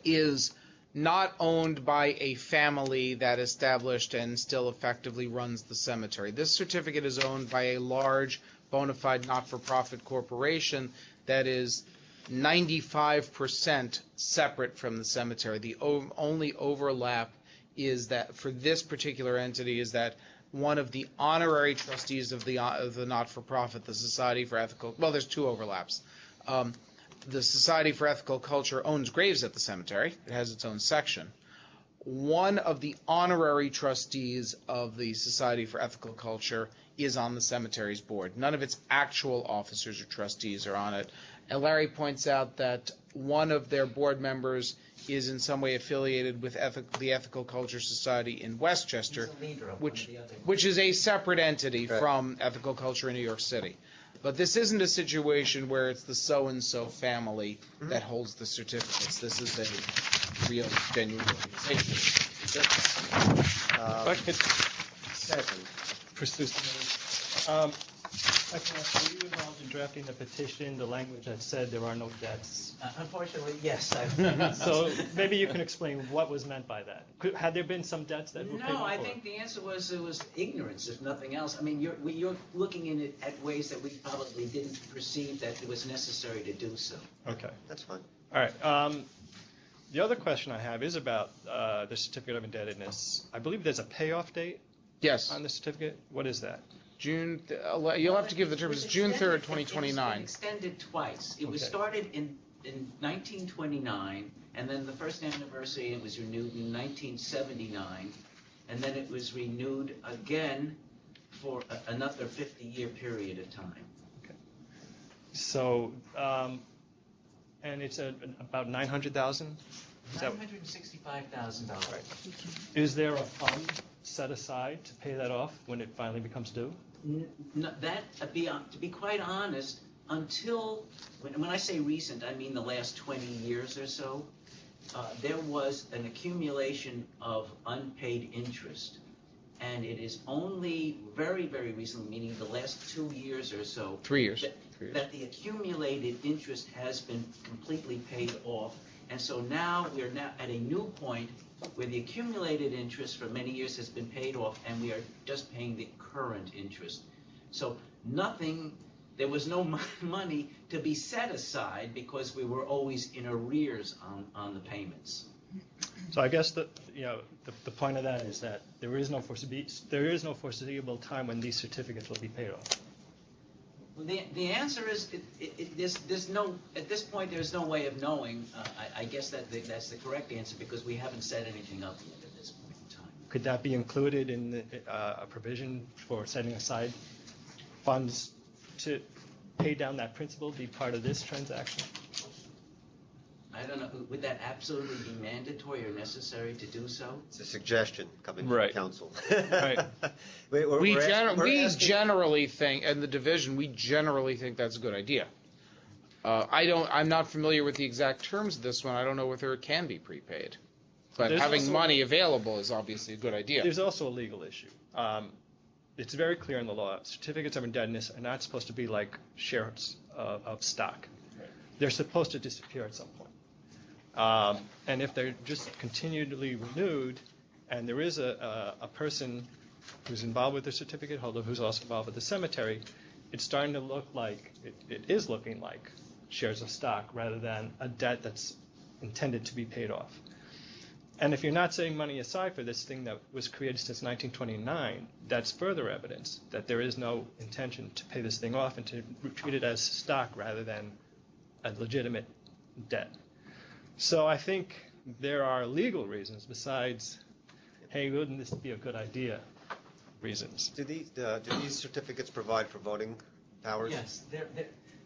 is not owned by a family that established and still effectively runs the cemetery. This certificate is owned by a large, bona fide, not-for-profit corporation that is 95% separate from the cemetery. The only overlap is that for this particular entity is that one of the honorary trustees of the not-for-profit, the Society for Ethical, well, there's two overlaps. The Society for Ethical Culture owns graves at the cemetery. It has its own section. One of the honorary trustees of the Society for Ethical Culture is on the Cemeteries Board. None of its actual officers or trustees are on it. And Larry points out that one of their board members is in some way affiliated with the Ethical Culture Society in Westchester, which is a separate entity from Ethical Culture in New York City. But this isn't a situation where it's the so-and-so family that holds the certificates. This is a real, genuine organization. Pursue some I can ask, were you involved in drafting the petition, the language that said there are no debts? Unfortunately, yes. So maybe you can explain what was meant by that. Had there been some debts that were paid off? No, I think the answer was it was ignorance, if nothing else. I mean, you're looking in it at ways that we probably didn't perceive that it was necessary to do so. Okay. That's fine. All right. The other question I have is about the certificate of indebtedness. I believe there's a payoff date on the certificate. What is that? June. You'll have to give the terms. It's June 3rd, 2029. It's been extended twice. It was started in 1929, and then the first anniversary it was renewed in 1979, and then it was renewed again for another 50-year period of time. Okay. So, and it's about $900,000. $965,000. Is there a fund set aside to pay that off when it finally becomes due? To be quite honest, until, when I say recent, I mean the last 20 years or so, there was an accumulation of unpaid interest. And it is only very, very recently, meaning the last 2 years or so. 3 years. That the accumulated interest has been completely paid off. And so now we're now at a new point where the accumulated interest for many years has been paid off, and we are just paying the current interest. So there was no money to be set aside because we were always in arrears on the payments. So I guess the point of that is that there is no foreseeable time when these certificates will be paid off. Well, the answer is there's no, at this point there's no way of knowing. I guess that's the correct answer because we haven't set anything up yet at this point in time. Could that be included in a provision for setting aside funds to pay down that principal, be part of this transaction? I don't know, would that absolutely be mandatory or necessary to do so? It's a suggestion coming from Right. council. Right. We asking- generally think, and the division, we generally think that's a good idea. I'm not familiar with the exact terms of this one. I don't know whether it can be prepaid. But There's having also- money available is obviously a good idea. There's also a legal issue. It's very clear in the law, certificates of indebtedness are not supposed to be like shares of stock. They're supposed to disappear at some point. And if they're just continually renewed, and there is a person who's involved with the certificate holder who's also involved with the cemetery, it's starting to look like, it is looking like shares of stock rather than a debt that's intended to be paid off. And if you're not setting money aside for this thing that was created since 1929, that's further evidence that there is no intention to pay this thing off and to treat it as stock rather than a legitimate debt. So I think there are legal reasons besides, hey, wouldn't this be a good idea, reasons. Do these certificates provide for voting powers? Yes,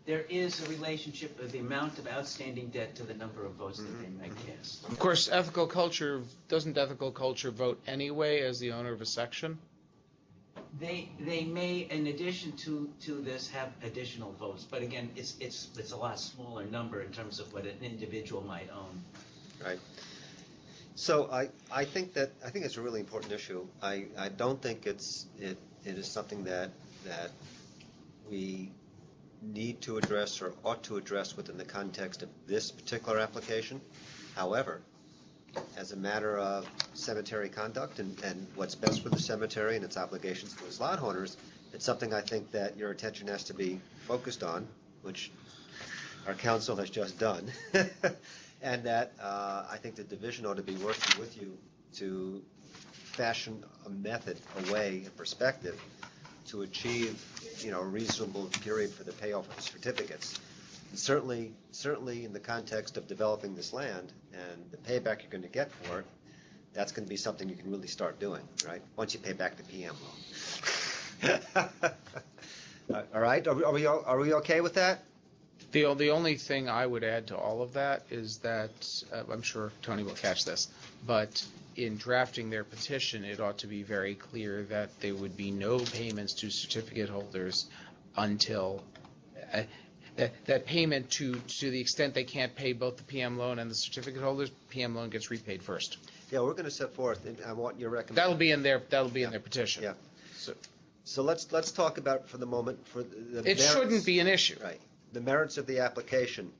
there is a relationship of the amount of outstanding debt to the number of votes that they may cast. Of course, doesn't ethical culture vote anyway as the owner of a section? They may, in addition to this, have additional votes, but again, it's a lot smaller number in terms of what an individual might own. Right. So I think it's a really important issue. I don't think it is something that we need to address or ought to address within the context of this particular application. However, as a matter of cemetery conduct and what's best for the cemetery and its obligations to its lot owners, it's something I think that your attention has to be focused on, which our council has just done, and that I think the division ought to be working with you to fashion a method, a way, a perspective to achieve, a reasonable period for the payoff of the certificates. And certainly in the context of developing this land and the payback you're going to get for it, that's going to be something you can really start doing, right? Once you pay back the PM loan. All right, are we okay with that? The only thing I would add to all of that is that, I'm sure Tony will catch this, but in drafting their petition, it ought to be very clear that there would be no payments to certificate holders until, that payment to the extent they can't pay both the PM loan and the certificate holders, PM loan gets repaid first. Yeah, we're going to set forth, and I want your recommendation. That'll be in their petition. Yeah. So let's talk about for the moment for the It merits. shouldn't be an issue. Right. The merits of the application.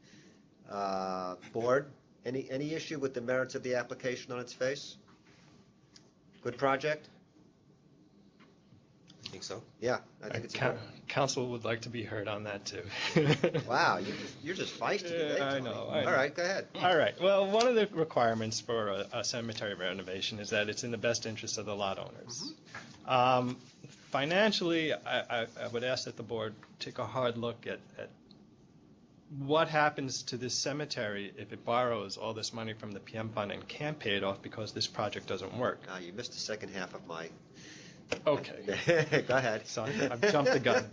Board, any issue with the merits of the application on its face? Good project? I think so. Yeah, I think it's a good. Council would like to be heard on that too. Wow, you're just feisty today. I Tony. know. All right, go ahead. All right. Well, one of the requirements for a cemetery renovation is that it's in the best interest of the lot owners. Financially, I would ask that the board take a hard look at what happens to this cemetery if it borrows all this money from the PM fund and can't pay it off because this project doesn't work. Now, you missed the second half of my. Okay. Go ahead. So I've jumped the gun.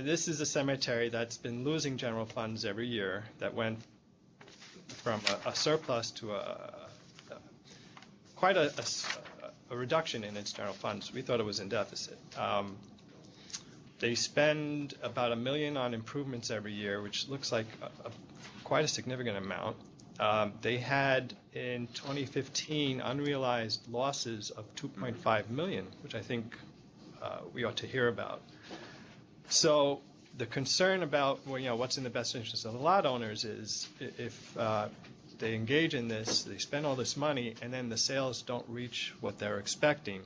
This is a cemetery that's been losing general funds every year, that went from a surplus to quite a a reduction in its general funds. We thought it was in deficit. They spend about $1 million on improvements every year, which looks like quite a significant amount. They had in 2015 unrealized losses of $2.5 million, which I think we ought to hear about. So the concern about what's in the best interest of the lot owners is if they engage in this, they spend all this money, and then the sales don't reach what they're expecting.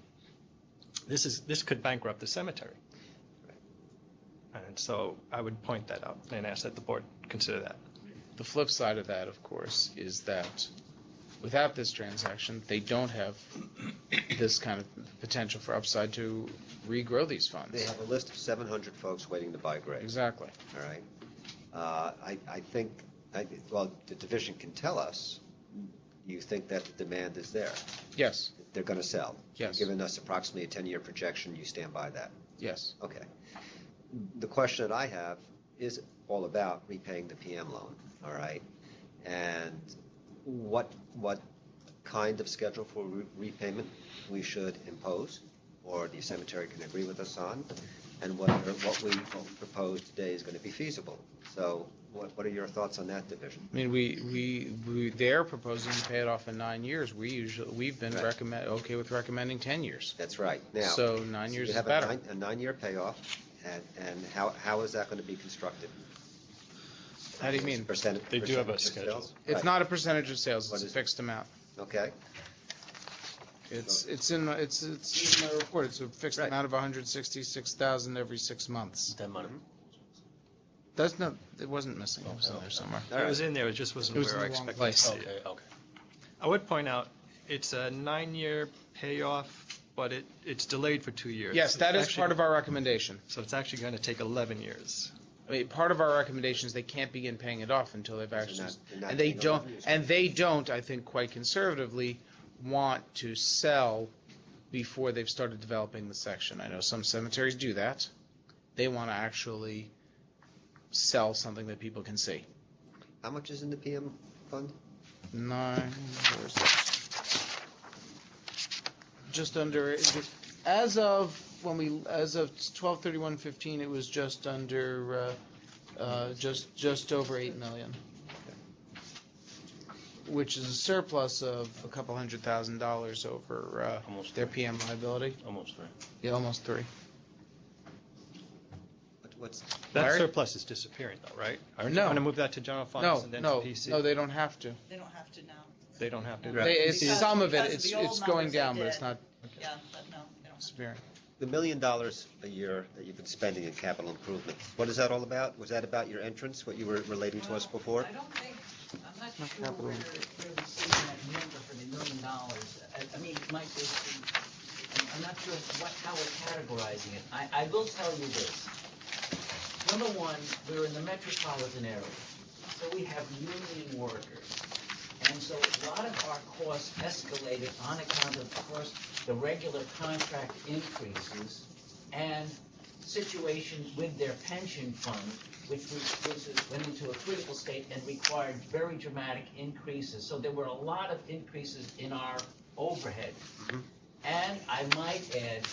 This could bankrupt the cemetery. And so I would point that out and ask that the board consider that. The flip side of that, of course, is that without this transaction, they don't have this kind of potential for upside to regrow these funds. They have a list of 700 folks waiting to buy graves. Exactly. All right. I think, well, the division can tell us, you think that the demand is there. Yes. They're going to sell. Yes. You've given us approximately a 10-year projection. You stand by that. Yes. Okay. The question that I have is all about repaying the PM loan, all right? And what kind of schedule for repayment we should impose, or the cemetery can agree with us on, and what we propose today is going to be feasible. So what are your thoughts on that, division? I mean, they're proposing to pay it off in 9 years. We've been Right. okay with recommending 10 years. That's right. Now, So 9 years you is have better. a 9-year payoff, and how is that going to be constructed? How do you mean? They do have a percentage of schedule. sales? It's Right. not a percentage of sales. What It's a is it? fixed amount. Okay. It's in my report. It's a fixed Right. amount of $166,000 every 6 months. That money. That's not. It wasn't missing. It was in there somewhere. It was in there, it just wasn't It was where I in the wrong expected to see place. it. Okay. I would point out, it's a 9-year payoff, but it's delayed for 2 years. Yes, that is part of our recommendation. So it's actually going to take 11 years. I mean, part of our recommendation is they can't begin paying it off until they've actually, they're not and they paying don't, 11 years. and they don't, I think, quite conservatively, want to sell before they've started developing the section. I know some cemeteries do that. They want to actually sell something that people can see. How much is in the PM fund? Where is it? Just under, as of 12/31/15, it was just under, just over 8 million, which is a surplus of a couple $100,000 over Almost their PM liability. Almost right. Yeah, almost 3. What's That Larry? surplus is disappearing though, right? Are you No. going to move that to general funds No, and then no, to PC? no, they don't have to. They don't have to now. They don't have to. It's Because- some of it. because It's the old going numbers they down, but it's did. not Yeah, but no, they don't. disappearing. the $1 million a year that you've been spending in capital improvement? What is that all about? Was that about your entrance, what you were relating to us before? I don't think, I'm not Not sure capital. where we see that number for the $1 million. I mean, it might be, I'm not sure how we're categorizing it. I will tell you this. Number one, we're in the metropolitan area, so we have union workers. And so a lot of our costs escalated on account of course, the regular contract increases and situation with their pension fund, which went into a critical state and required very dramatic increases. So there were a lot of increases in our overhead. And I might add,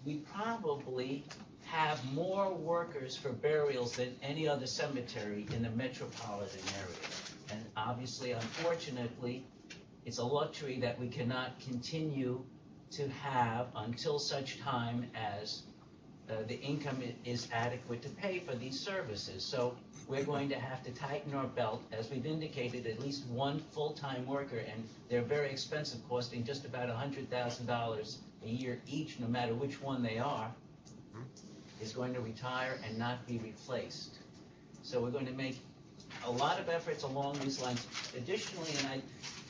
we probably have more workers for burials than any other cemetery in the metropolitan area. And obviously, unfortunately, it's a luxury that we cannot continue to have until such time as the income is adequate to pay for these services. So we're going to have to tighten our belt, as we've indicated, at least one full-time worker, and they're very expensive, costing just about $100,000 a year each, no matter which one they are, is going to retire and not be replaced. So we're going to make a lot of efforts along these lines. Additionally, and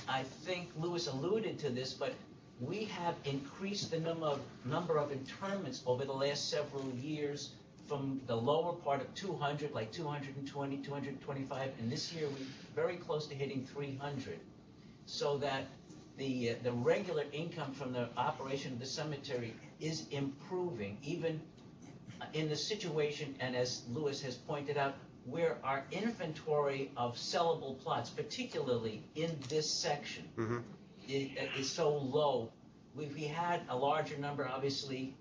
I think Louis alluded to this, but we have increased the number of interments over the last several years from the lower part of 200, like 220, 225, and this year we're very close to hitting 300. So that the regular income from the operation of the cemetery is improving, even in the situation, and as Louis has pointed out, where our inventory of sellable plots, particularly in this section, is so low, if we had a larger number, obviously,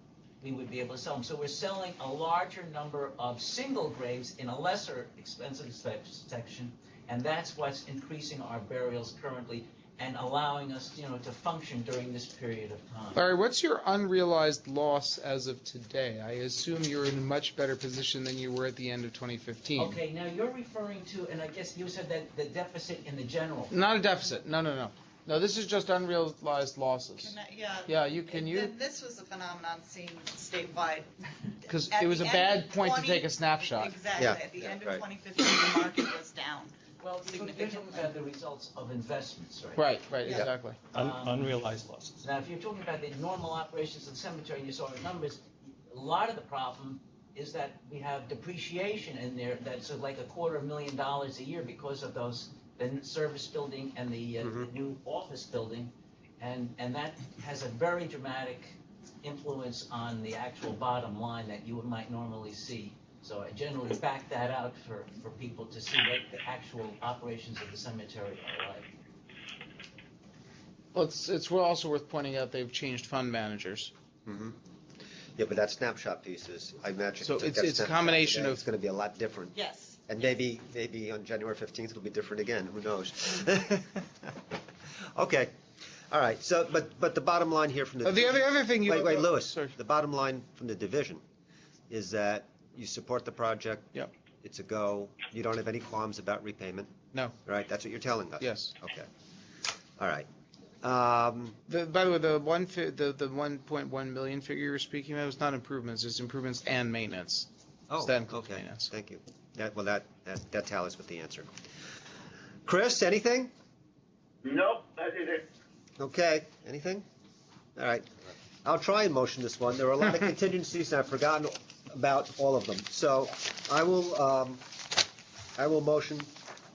we would be able to sell them. So we're selling a larger number of single graves in a lesser expensive section, and that's what's increasing our burials currently and allowing us, to function during this period of time. Larry, what's your unrealized loss as of today? I assume you're in a much better position than you were at the end of 2015. Okay, now you're referring to, and I guess you said that the deficit in the general. Not a deficit. No. No, this is just unrealized losses. Yeah, you can This was a phenomenon seen statewide. because At it was the a end bad of point to 20 take a snapshot. Exactly. Yeah. At the end of right. 2015, the market was down. Well, you're talking Significantly. about the results of investments, right? Right, exactly. Unrealized losses. Now, if you're talking about the normal operations of the cemetery and you saw the numbers, a lot of the problem is that we have depreciation in there that's like $250,000 a year because of those, the service building and the new office building. And that has a very dramatic influence on the actual bottom line that you might normally see. So I generally back that out for people to see what the actual operations of the cemetery are like. Well, it's also worth pointing out they've changed fund managers. Mm-hmm. Yeah, but that snapshot piece is, I imagine. So if you took it's that a snapshot combination today, of- It's going to be a lot different. Yes. And maybe on January 15th, it'll be different again. Who knows? Okay. All right. So, but the bottom line here from the The other thing you wait, Louis. Sorry. The bottom line from the division is that you support the project. Yep. It's a go. You don't have any qualms about repayment. No. Right. That's what you're telling us. Yes. Okay. All right. By the way, the 1.1 million figure you were speaking about was not improvements; it's improvements and maintenance. Oh, That includes okay. maintenance. Thank you. That tallies with the answer. Chris, anything? Nope, that is it. Okay. Anything? All right. I'll try and motion this one. There are a lot of contingencies, and I've forgotten about all of them. So I will motion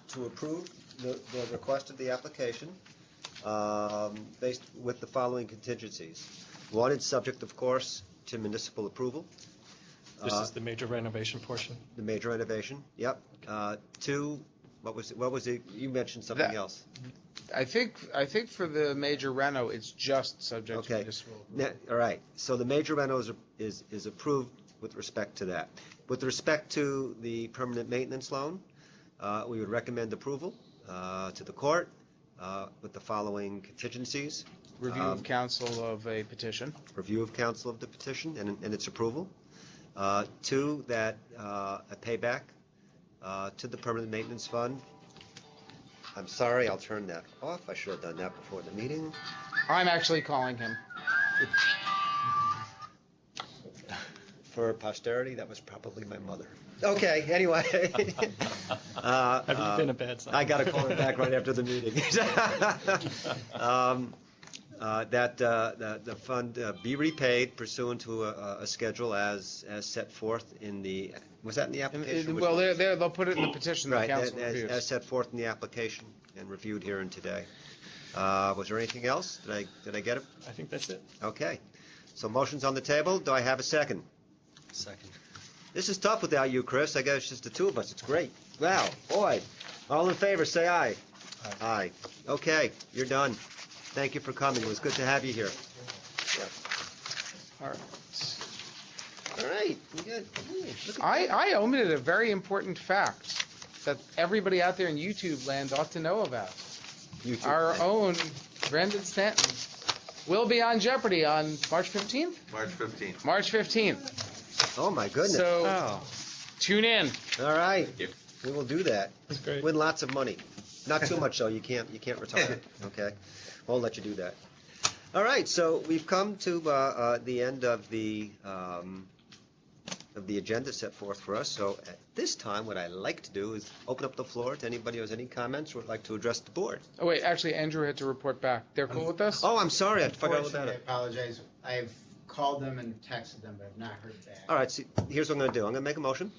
to approve the request of the application based with the following contingencies. One, it's subject, of course, to municipal approval. This is the major renovation portion. The major renovation, yep. Two, what was it? You mentioned something That- else. I think for the major reno, it's just subject to Okay. municipal approval. All right, so the major reno is approved with respect to that. With respect to the permanent maintenance loan, we would recommend approval to the court with the following contingencies. Review of council of a petition. Review of council of the petition and its approval. Two, that a payback to the permanent maintenance fund. I'm sorry, I'll turn that off. I should have done that before the meeting. I'm actually calling him. For posterity, that was probably my mother. Okay, anyway. Have you been a bad son? I got to call her back right after the meeting. That the fund be repaid pursuant to a schedule as set forth in the, was that in the application? Well, they'll put it in the petition the Right, council as reviews. set forth in the application and reviewed here and today. Was there anything else? Did I get it? I think that's it. Okay. So motion's on the table. Do I have a second? Second. This is tough without you, Chris. I guess it's just the two of us. It's great. Wow, boy. All in favor, say aye. Aye. Okay, you're done. Thank you for coming. It was good to have you here. All right. All right. We good. Look at I omitted a very important fact that everybody out there in YouTube land ought to know about. YouTube. Our own Brendan Stanton will be on Jeopardy on March 15th? March 15th. March 15th. Oh, my goodness. So tune in. All right. you. We will do that. That's great. Win lots of money. Not too much, though. You can't retire. Okay? Won't let you do that. All right. So we've come to the end of the agenda set forth for us. So at this time, what I like to do is open up the floor to anybody who has any comments or would like to address the board. Oh, wait, actually, Andrew had to report back. They're cool with us? Oh, I'm sorry. I forgot all about Unfortunately, I it. apologize. I've called them and texted them, but I've not heard back. All right. See, here's what I'm going to do. I'm going to make a motion.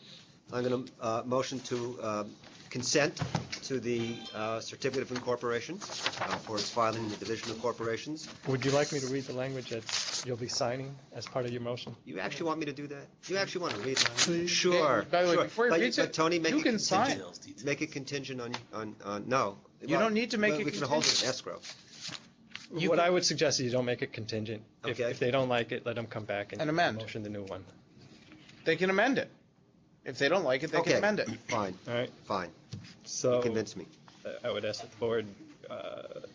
I'm going to motion to consent to the certificate of incorporation for its filing in the Division of Corporations. Would you like me to read the language that you'll be signing as part of your motion? You actually want me to do that? You actually want to read it? Please. Sure. By the way, sure. before he But reads but it, Tony, make you it can sign. contingent. Make it contingent on no. You don't need to make it We can hold it in contingent. escrow. What I would suggest is you don't make it contingent. Okay. If they don't like it, let them come back And amend. motion the new one. They can amend it. If they don't like it, they Okay. can amend it. Fine, All right. fine. So Convince me. I would ask that the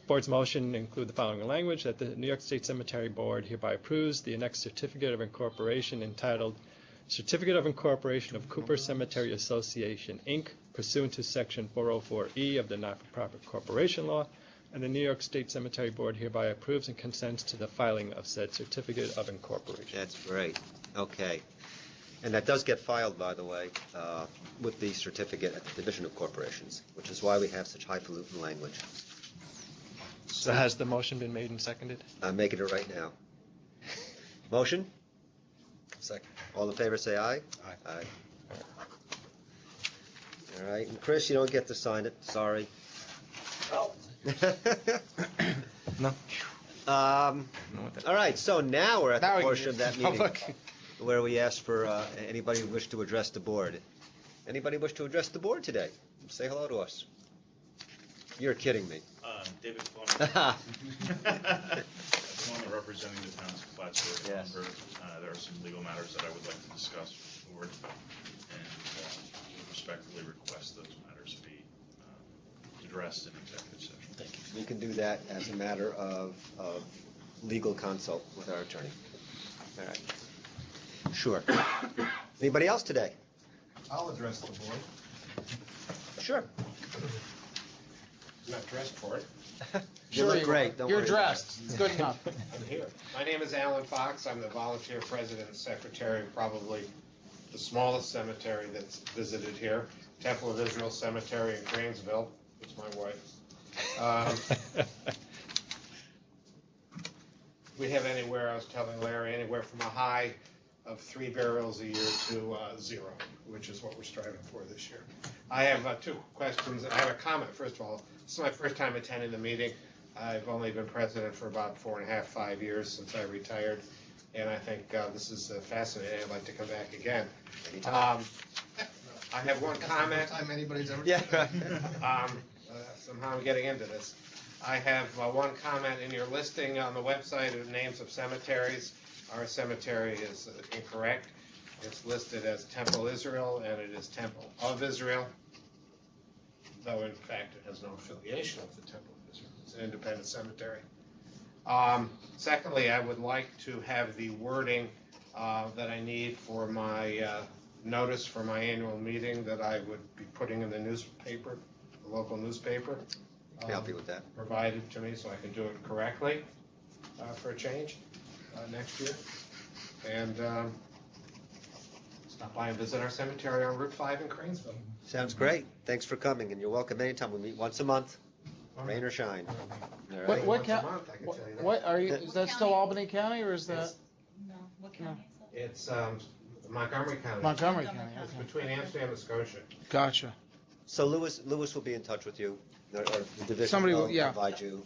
board's motion include the following language: that the New York State Cemetery Board hereby approves the annexed certificate of incorporation entitled Certificate of Incorporation of Cooper Cemetery Association, Inc., pursuant to Section 404E of the Not-for-Profit Corporation Law, and the New York State Cemetery Board hereby approves and consents to the filing of said certificate of incorporation. That's great. Okay. And that does get filed, by the way, with the certificate at the Division of Corporations, which is why we have such highfalutin language. So has the motion been made and seconded? I'm making it right now. Motion? Second. All in favor, say aye. Aye. Aye. All right, and Chris, you don't get to sign it, sorry. No. All right, so now we're at Now the we can portion of get that to meeting public. where we ask for anybody who wish to address the board. Anybody wish to address the board today? Say hello to us. You're kidding me. David Plummer, representing the town's Plattsburgh. Yes. There are some legal matters that I would like to discuss with the board, and respectfully request those matters be addressed in executive session. Thank you. We can do that as a matter of legal consult with our attorney. All right. Sure. Anybody else today? I'll address the board. Sure. I'm not dressed for it. You look great. Don't You're worry about dressed. It's good enough. I'm here. My name is Alan Fox. I'm the volunteer president and secretary of probably the smallest cemetery that's visited here, Temple of Israel Cemetery in Cranesville. It's my wife. We have anywhere, I was telling Larry, anywhere from a high of 3 burials a year to 0, which is what we're striving for this year. I have 2 questions. I have a comment, first of all. This is my first time attending the meeting. I've only been president for about 4.5, 5 years since I retired, and I think this is fascinating. I'd like to come back again. Anytime. I have one comment. Time anybody's ever. Yeah, right. Somehow I'm getting into this. I have one comment in your listing on the website of names of cemeteries. Our cemetery is incorrect. It's listed as Temple Israel, and it is Temple of Israel, though in fact it has no affiliation with the Temple of Israel. It's an independent cemetery. Secondly, I would like to have the wording that I need for my notice for my annual meeting that I would be putting in the newspaper, the local newspaper. Can help you with that. Provided to me so I can do it correctly for a change next year. And stop by and visit our cemetery on Route 5 in Cranesville. Sounds great. Thanks for coming, and you're welcome anytime. We meet once a month, rain or shine. All right. What Once a county? month, I can tell you that. What are you? Is that still Albany County or is that No, what county is It's Montgomery County. Montgomery County? It's Okay. between Amsterdam and Scotia. Gotcha. So Lewis will be in touch with you, or the division Somebody will, will yeah. provide you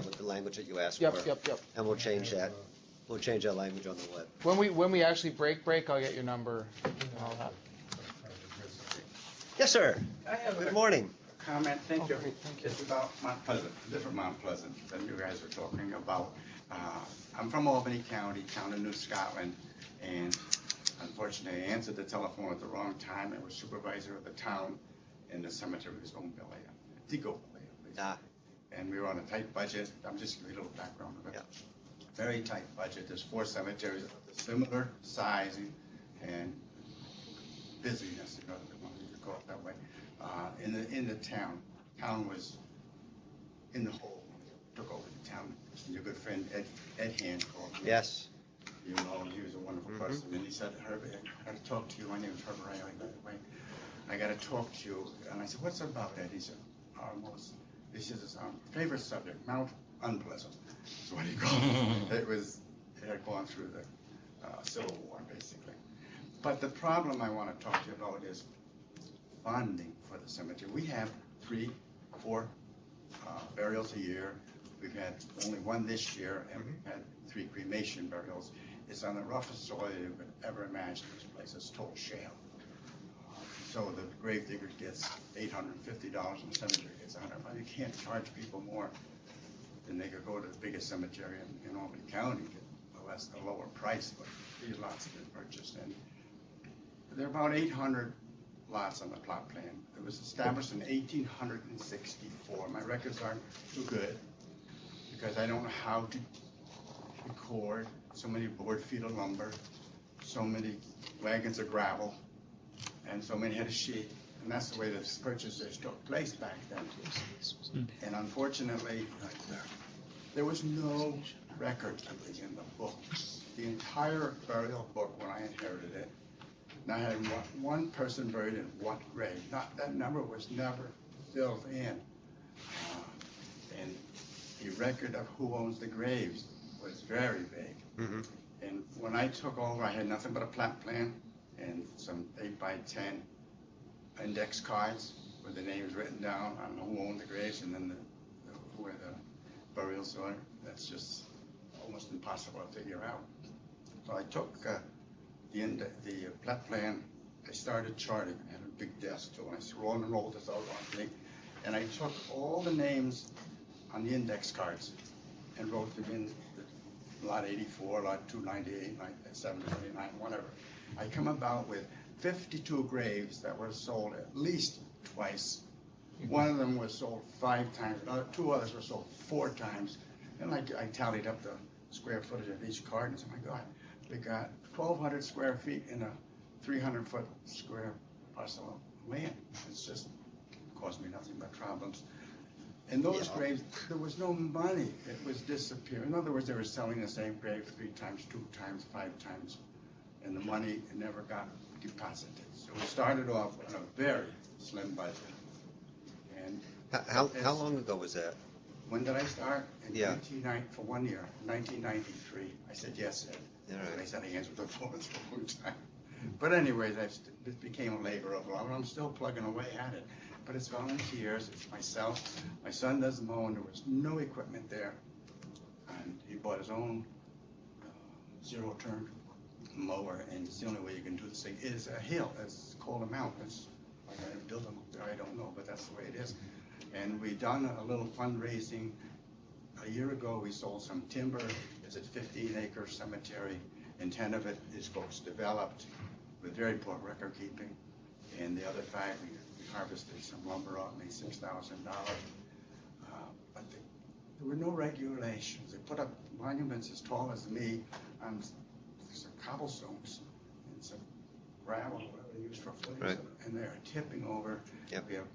with the language that you asked Yep, for. yep. And we'll change that. We'll change that language on the web. When we actually break, I'll get your number. And all that. Yes, sir. I have Good a morning. comment, thank you. Okay, thank you. It's about Mount Pleasant, different Mount Pleasant than you guys are talking about. I'm from Albany County, town of New Scotland, and unfortunately, I answered the telephone at the wrong time. I was supervisor of the town, and the cemetery was owned by Digo. And we were on a tight budget. I'm just giving you a little background of it. Yeah. Very tight budget. There's 4 cemeteries of the similar sizing and busyness, if you want to call it that way. In the town was in the hole when they took over the town. And your good friend Ed Hand called me. Yes. You know, he was a wonderful person. And he said, Herbie, I got to talk to you. My name is Herbert Riley, by the way. I got to talk to you. And I said, what's it about, Ed? He said, he says, favorite subject, Mount Unpleasant. That's what he called it. It had gone through the Civil War, basically. But the problem I want to talk to you about is funding for the cemetery. We have 3, 4 burials a year. We've had only 1 this year, and we've had 3 cremation burials. It's on the roughest soil you could ever imagine. This place is total shale. So the gravedigger gets $850 and the cemetery gets $100. You can't charge people more then they could go to the biggest cemetery in Albany County, get a lower price, but these lots have been purchased. And there are about 800 lots on the plot plan. It was established in 1864. My records aren't too good because I don't know how to record so many board feet of lumber, so many wagons of gravel, and so many head of sheep. And that's the way the purchases took place back then. And unfortunately, there was no record keeping in the books. The entire burial book, when I inherited it, now had one person buried in what grave. That number was never filled in. And the record of who owns the graves was very vague. Mm-hmm. And when I took over, I had nothing but a plot plan and some 8x10 index cards with the names written down on who owned the graves and then where the burials are. That's just almost impossible to figure out. So I took the plot plan, I started charting. I had a big desk too, and I scrolled and rolled this out on me. And I took all the names on the index cards and wrote them in lot 84, lot 298, lot 729, whatever. I come about with 52 graves that were sold at least twice. One of them was sold 5 times, two others were sold 4 times. And I tallied up the square footage of each card and said, my God, we got 1,200 square feet in a 300-foot square parcel of land. It's just caused me nothing but problems. In those graves, there was no money. It was disappearing. In other words, they were selling the same grave 3 times, 2 times, 5 times, and the money never got deposited. So we started off on a very slim budget. And how long ago was that? When did I start? In Yeah. 1990, for 1 year, 1993. I said, yes, Ed. All right. And I said, I answered the phone for a long time. But anyways, it became a labor of love, and I'm still plugging away at it. But it's volunteers, it's myself. My son does mow, and there was no equipment there. And he bought his own zero-turn mower, and it's the only way you can do this thing. It is a hill, it's called a mountain. It's like I didn't build them up there, I don't know, but that's the way it is. And we done a little fundraising. A year ago, we sold some timber. It's a 15-acre cemetery, and 10 of it is folks developed with very poor record keeping. And the other 5, we harvested some lumber off, made $6,000. But there were no regulations. They put up monuments as tall as me on some cobblestones and some gravel, whatever they use for footings, Right. and they're tipping over. Yep. We have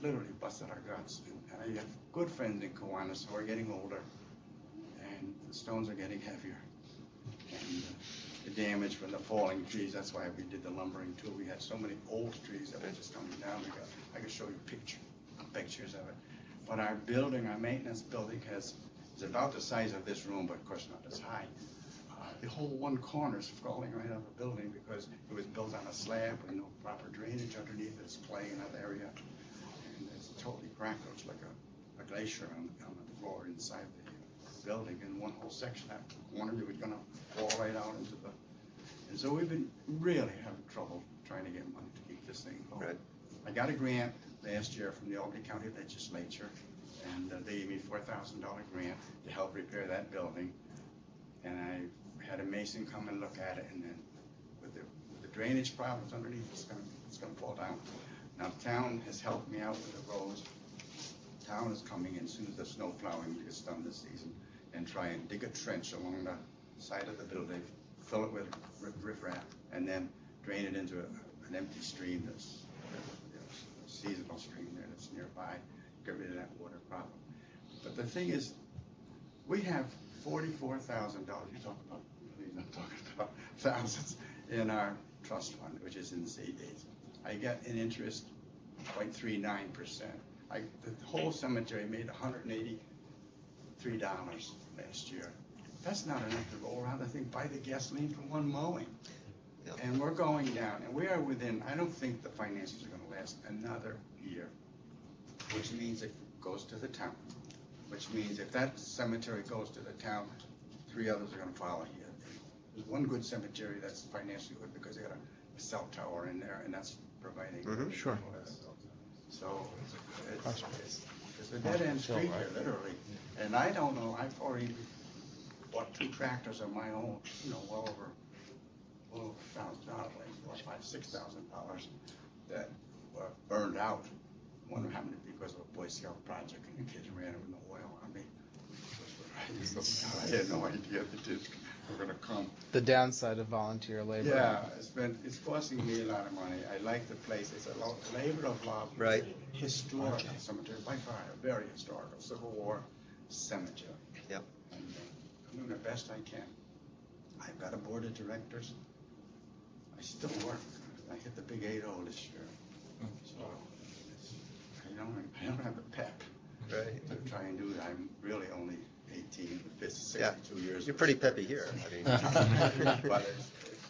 literally busted our guts. And I have good friends in Kiwanis who are getting older, and the stones are getting heavier. And the damage from the falling trees, that's why we did the lumbering too. We had so many old trees that were just coming down. I could show you pictures of it. But our building, our maintenance building is about the size of this room, but of course not as high. The whole one corner is falling right out of the building because it was built on a slab with no proper drainage underneath. It's clay in that area. And it's totally cracked. It looks like a glacier on the floor inside the building. And one whole section, that corner, it was going to fall right out into the... And so we've been really having trouble trying to get money to keep this thing going. Right. I got a grant last year from the Albany County Legislature, and they gave me a $4,000 grant to help repair that building. And I had a mason come and look at it, and then with the drainage problems underneath, it's going to fall down. Now, the town has helped me out with the roads. The town is coming in as soon as the snow plowing gets done this season and try and dig a trench along the side of the building, fill it with riprap, and then drain it into an empty stream that's a seasonal stream there that's nearby, get rid of that water problem. But the thing is, we have $44,000. You talk about millions, I'm talking about thousands in our trust fund, which is in CDs. I get an interest 0.39%. The whole cemetery made $183 last year. That's not enough to roll around, I think, buy the gasoline for one mowing. Yep. And we're going down, and we are within, I don't think the finances are going to last another year, which means it goes to the town, which means if that cemetery goes to the town, 3 others are going to follow here. There's one good cemetery that's financially good because they got a cell tower in there, and that's providing. Sure. So it's It's a dead-end street here, literally. And I don't know, I've already bought 2 tractors of my own, well over $1,000, like $6,000 that were burned out. One happened because of a Boy Scout project, and the kids ran with no oil on me. I had no idea that this were gonna come. The downside of volunteer labor. Yeah, it's costing me a lot of money. I like the place. It's a labor of love. Right. Historical cemetery, by far, a very historical Civil War cemetery. Yep. And I'm doing the best I can. I've got a board of directors. I still work. I hit the big 8-0 this year. So I don't have the pep to try and do it. I'm really only 18, 62 years. You're pretty peppy here. I mean. But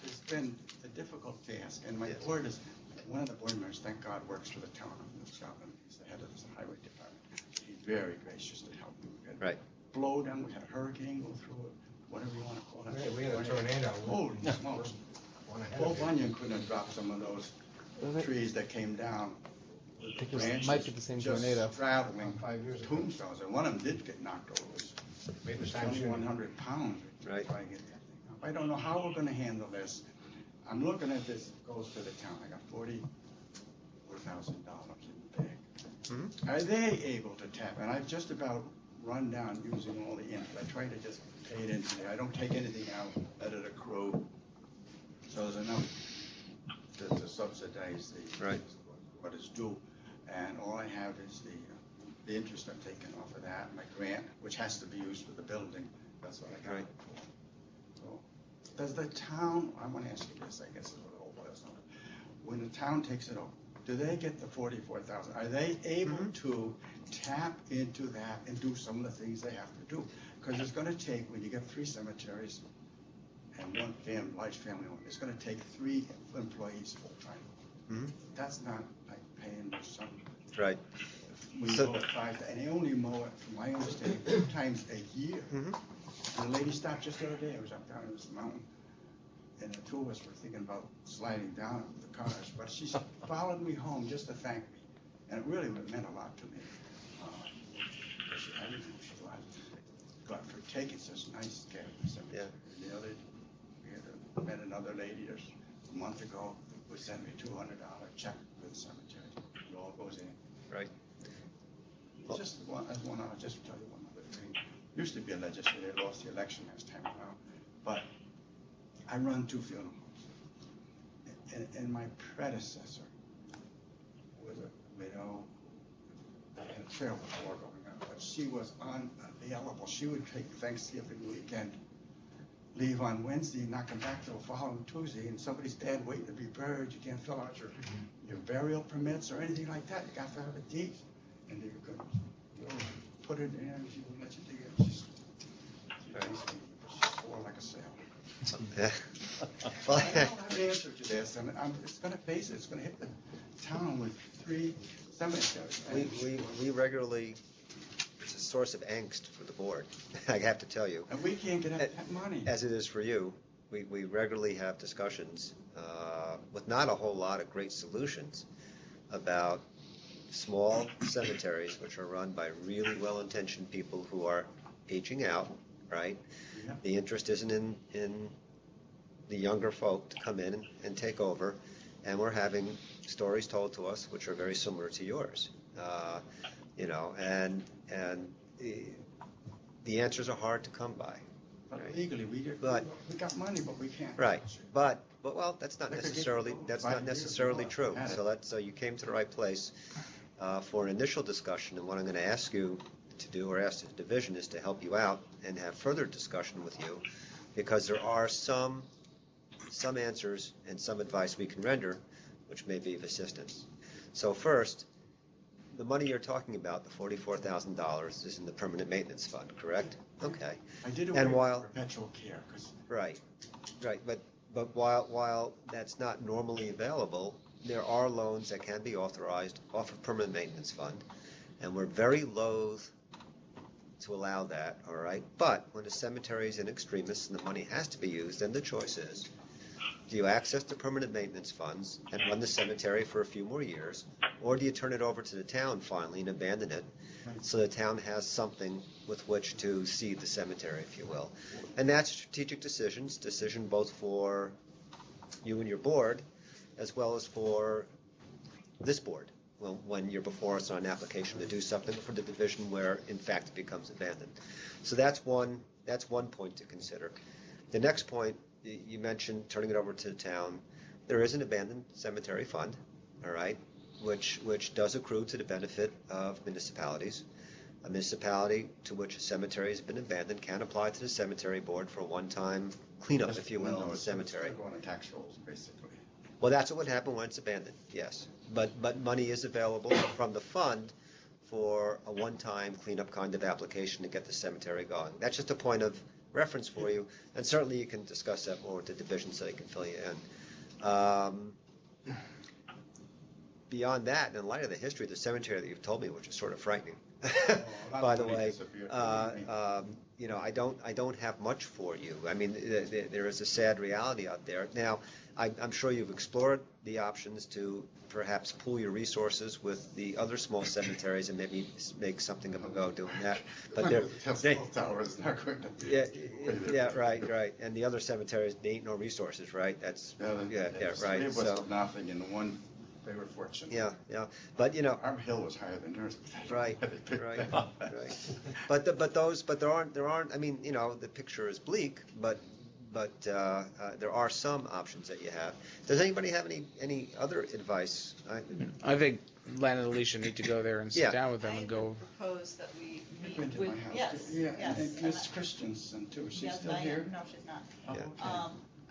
it's been a difficult task. And my board is, one of the board members, thank God, works for the town of New Scotland. He's the head of the highway department. He's very gracious to help me. Right. Blow down, we had a hurricane go through it, whatever you want to call it. We had a tornado. Holy smokes. Paul Bunyan couldn't have dropped some of those trees that came down. I think it might be the same tornado. Straddling tombstones, and one of them did get knocked over. It was 2,100 pounds. Right. Try to get that thing up. I don't know how we're going to handle this. I'm looking at this, goes to the town. I got $44,000 in the bank. Mm-hmm. Are they able to tap? And I've just about run down using all the ink. I try to just pay it into there. I don't take anything out, let it accrue. So there's enough to subsidize what is due. And all I have is the interest I'm taking off of that, my grant, which has to be used for the building. That's what I got it for. So, does the town, I want to ask you this, I guess is what it all boils down to. When the town takes it over, do they get the $44,000? Are they able to tap into that and do some of the things they have to do? Because it's going to take, when you get 3 cemeteries and one large family owner, it's going to take 3 employees full-time. Mm-hmm. That's not like paying some. Right. We mow it 5, and they only mow it, from my understanding, 4 times a year. Mm-hmm. And the lady stopped just the other day. I was up down in this mountain, and the 2 of us were thinking about sliding down with the cars. But she followed me home just to thank me, and it really meant a lot to me. I didn't know she was for taking such nice care of the cemetery. Yeah. The other, we met another lady a month ago who sent me $200 check for the cemetery. It all goes in. Right. Just just tell you one other thing. Used to be a legislator, lost the election last time around, but I run 2 funeral homes. And my predecessor was a widow, had a terrible war going on, but she was unavailable. She would take Thanksgiving weekend, leave on Wednesday, not come back till the following Tuesday, and somebody's dead waiting to be buried. You can't fill out your burial permits or anything like that. You got to have a deed. And you could put it in, and she wouldn't let you dig it. She swore like a sailor. Yeah. I don't have an answer to this, and it's going to face it. It's going to hit the town with 3 cemeteries. We regularly, it's a source of angst for the board, I have to tell you. And we can't get that money. As it is for you. We regularly have discussions with not a whole lot of great solutions about small cemeteries which are run by really well-intentioned people who are aging out, right? Yeah. The interest isn't in the younger folk to come in and take over, and we're having stories told to us which are very similar to yours, and the answers are hard to come by. But right? Legally, we got money, but we can't. Right, but well, that's not necessarily true. So you came to the right place for an initial discussion, and what I'm going to ask you to do, or ask the division, is to help you out and have further discussion with you, because there are some answers and some advice we can render, which may be of assistance. So first, the money you're talking about, the $44,000, is in the permanent maintenance fund, correct? Okay. I did away with perpetual care. Right. But while that's not normally available, there are loans that can be authorized off of permanent maintenance fund, and we're very loath to allow that, all right? But when a cemetery is in extremis and the money has to be used, then the choice is, Do you access the permanent maintenance funds and run the cemetery for a few more years? Or do you turn it over to the town finally and abandon it so the town has something with which to seed the cemetery, if you will? And that's a strategic decision both for you and your board, as well as for this board, well, when you're before us on an application to do something for the division where, in fact, it becomes abandoned. So that's one point to consider. The next point, you mentioned turning it over to the town. There is an abandoned cemetery fund, all right, which does accrue to the benefit of municipalities. A municipality to which a cemetery has been abandoned can apply to the cemetery board for a one-time cleanup, if you will, of the cemetery. It's going to tax rolls, basically. Well, that's what would happen when it's abandoned, yes. But money is available from the fund for a one-time cleanup kind of application to get the cemetery going. That's just a point of reference for you, and certainly you can discuss that more with the division so they can fill you in. Beyond that, in light of the history of the cemetery that you've told me, which is sort of frightening, by the way, I don't have much for you. I mean, there is a sad reality out there. Now, I'm sure you've explored the options to perhaps pool your resources with the other small cemeteries and maybe make something of a go doing that. But right. And the other cemeteries, they ain't no resources, right? That's right. It was nothing in one. They were fortunate. Yeah. But our hill was higher than theirs. Right. But there aren't. I mean, the picture is bleak, but there are some options that you have. Does anybody have any other advice? I think Len and Alicia need to go there and sit down with them and go. I propose that we meet Been to with, my house. yes. Yeah, and Miss Christensen too. Is she Yes, still I am. here? No, she's not. Oh, Yeah. okay.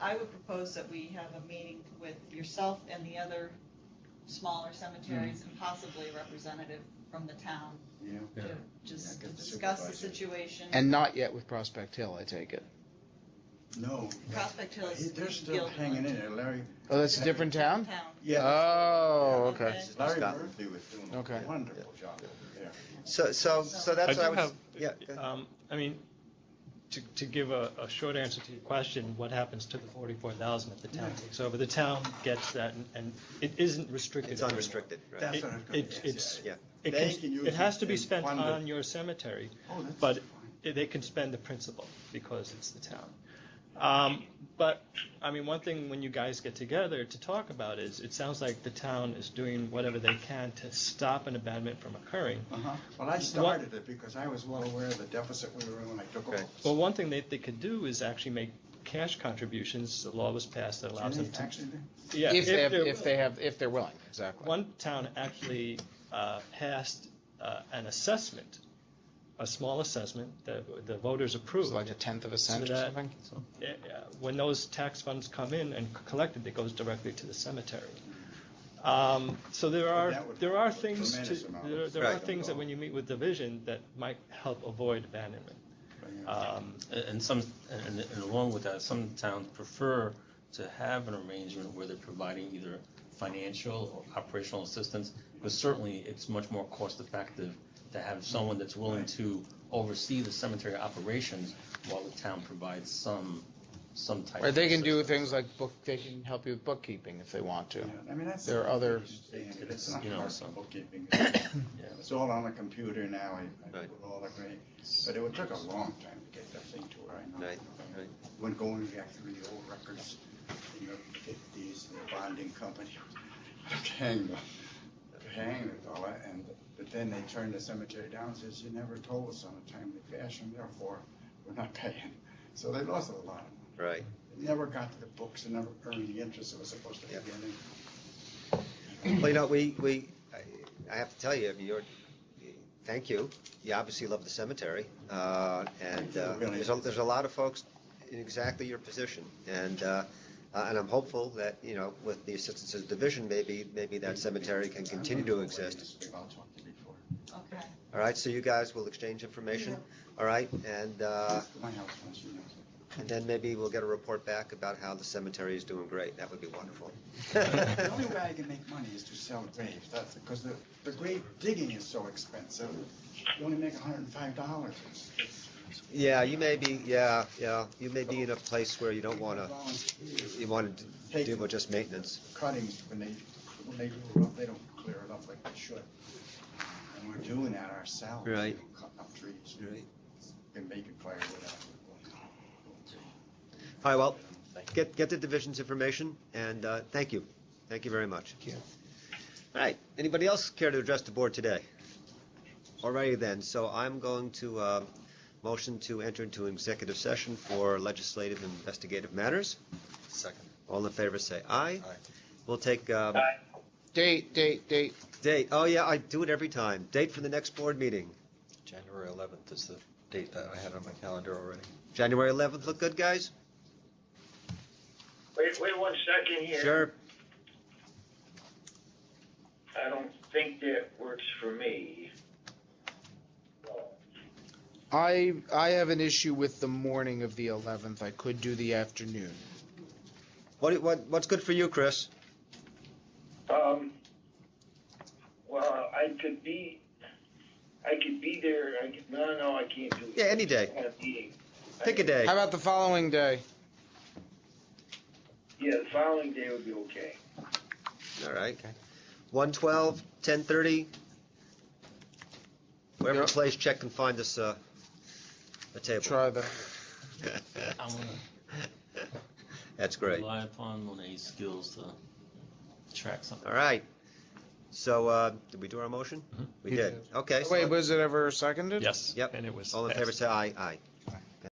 I would propose that we have a meeting with yourself and the other smaller cemeteries and possibly a representative from the town Yeah. to just Yeah, get the discuss the supervisor. situation. And not yet with Prospect Hill, I take it. No. Prospect Hill is They're still Guildwood. hanging in there, Larry. Oh, that's a different town? Yeah. Oh, okay. Okay. Larry Murphy was doing Okay. a wonderful job over there. So that's what I was. Yeah. I mean, to give a short answer to your question, what happens to the 44,000 if the town takes over? The town gets that, and it isn't restricted. It's unrestricted, right? That's what I was gonna ask, yeah. It has to be spent fund it. on your cemetery, Oh, that's but fine. they can spend the principal because it's the town. But, I mean, one thing when you guys get together to talk about is, it sounds like the town is doing whatever they can to stop an abandonment from occurring. Uh-huh. Well, I started it because I was well aware of the deficit we were in when I took over. Well, one thing they could do is actually make cash contributions. The law was passed that allows them to. Actually, Yeah, If they're willing, exactly. One town actually passed an assessment, a small assessment that the voters approved. It's like a tenth of a cent so or that, something? when those tax funds come in and collected, it goes directly to the cemetery. So there are things there are things that when you meet with division that might help avoid abandonment. And along with that, some towns prefer to have an arrangement where they're providing either financial or operational assistance, but certainly it's much more cost effective to have someone that's willing to oversee the cemetery operations while the town provides some type Right, of they can do assistance. things like they can help you with bookkeeping if they want to. Yeah, I mean, that's There are other. It's not hard for bookkeeping. It's all on the computer now. I do all that great. But it took a long time to get that thing to where I know. Right. When going back through the old records in the 50s, the bonding company paying the dollar, but then they turned the cemetery down and says, you never told us on a timely fashion, therefore we're not paying. So they lost a lot of money. Right. It never got to the books, it never earned the interest it was supposed to be getting. Well, I have to tell you, I mean, thank you. You obviously love the cemetery, and there's a lot of folks in exactly your position, and I'm hopeful that with the assistance of the division, maybe that cemetery can continue to exist. I'll talk to you before. Okay. All right, so you guys will exchange information. All right, and My house once, you know. and then maybe we'll get a report back about how the cemetery is doing great. That would be wonderful. The only way I can make money is to sell graves. That's because the grave digging is so expensive. You only make $105. Yeah, you may be, you may be in a place where you don't want to, you want to deal with just maintenance. Cuttings, when they do it up, they don't clear it up like they should. And we're doing that ourselves. Right. Cutting up trees. Right. And making fire, whatever. All right, well, get the division's information, and thank you. Thank you very much. Thank you. All right, anybody else care to address the board today? All righty then, so I'm going to motion to enter into executive session for legislative and investigative matters. Second. All in favor say aye. Aye. We'll take Date. Oh, yeah, I do it every time. Date for the next board meeting. January 11th is the date that I had on my calendar already. January 11th, look good, guys? Wait 1 second here. Sure. I don't think that works for me. I have an issue with the morning of the 11th. I could do the afternoon. What's good for you, Chris? Well, I could be there. No, I can't do it. Yeah, any day. I have a meeting. Pick a day. How about the following day? Yeah, the following day would be okay. All right. 1:12, 10:30. Wherever the place check can find us a table. Try that. I'm gonna That's great. rely upon Monae's skills to track something. All right. So, did we do our motion? We You did. did. Okay. Wait, So, was it ever seconded? Yes. yep. And it was All in favor, passed. say aye. Aye.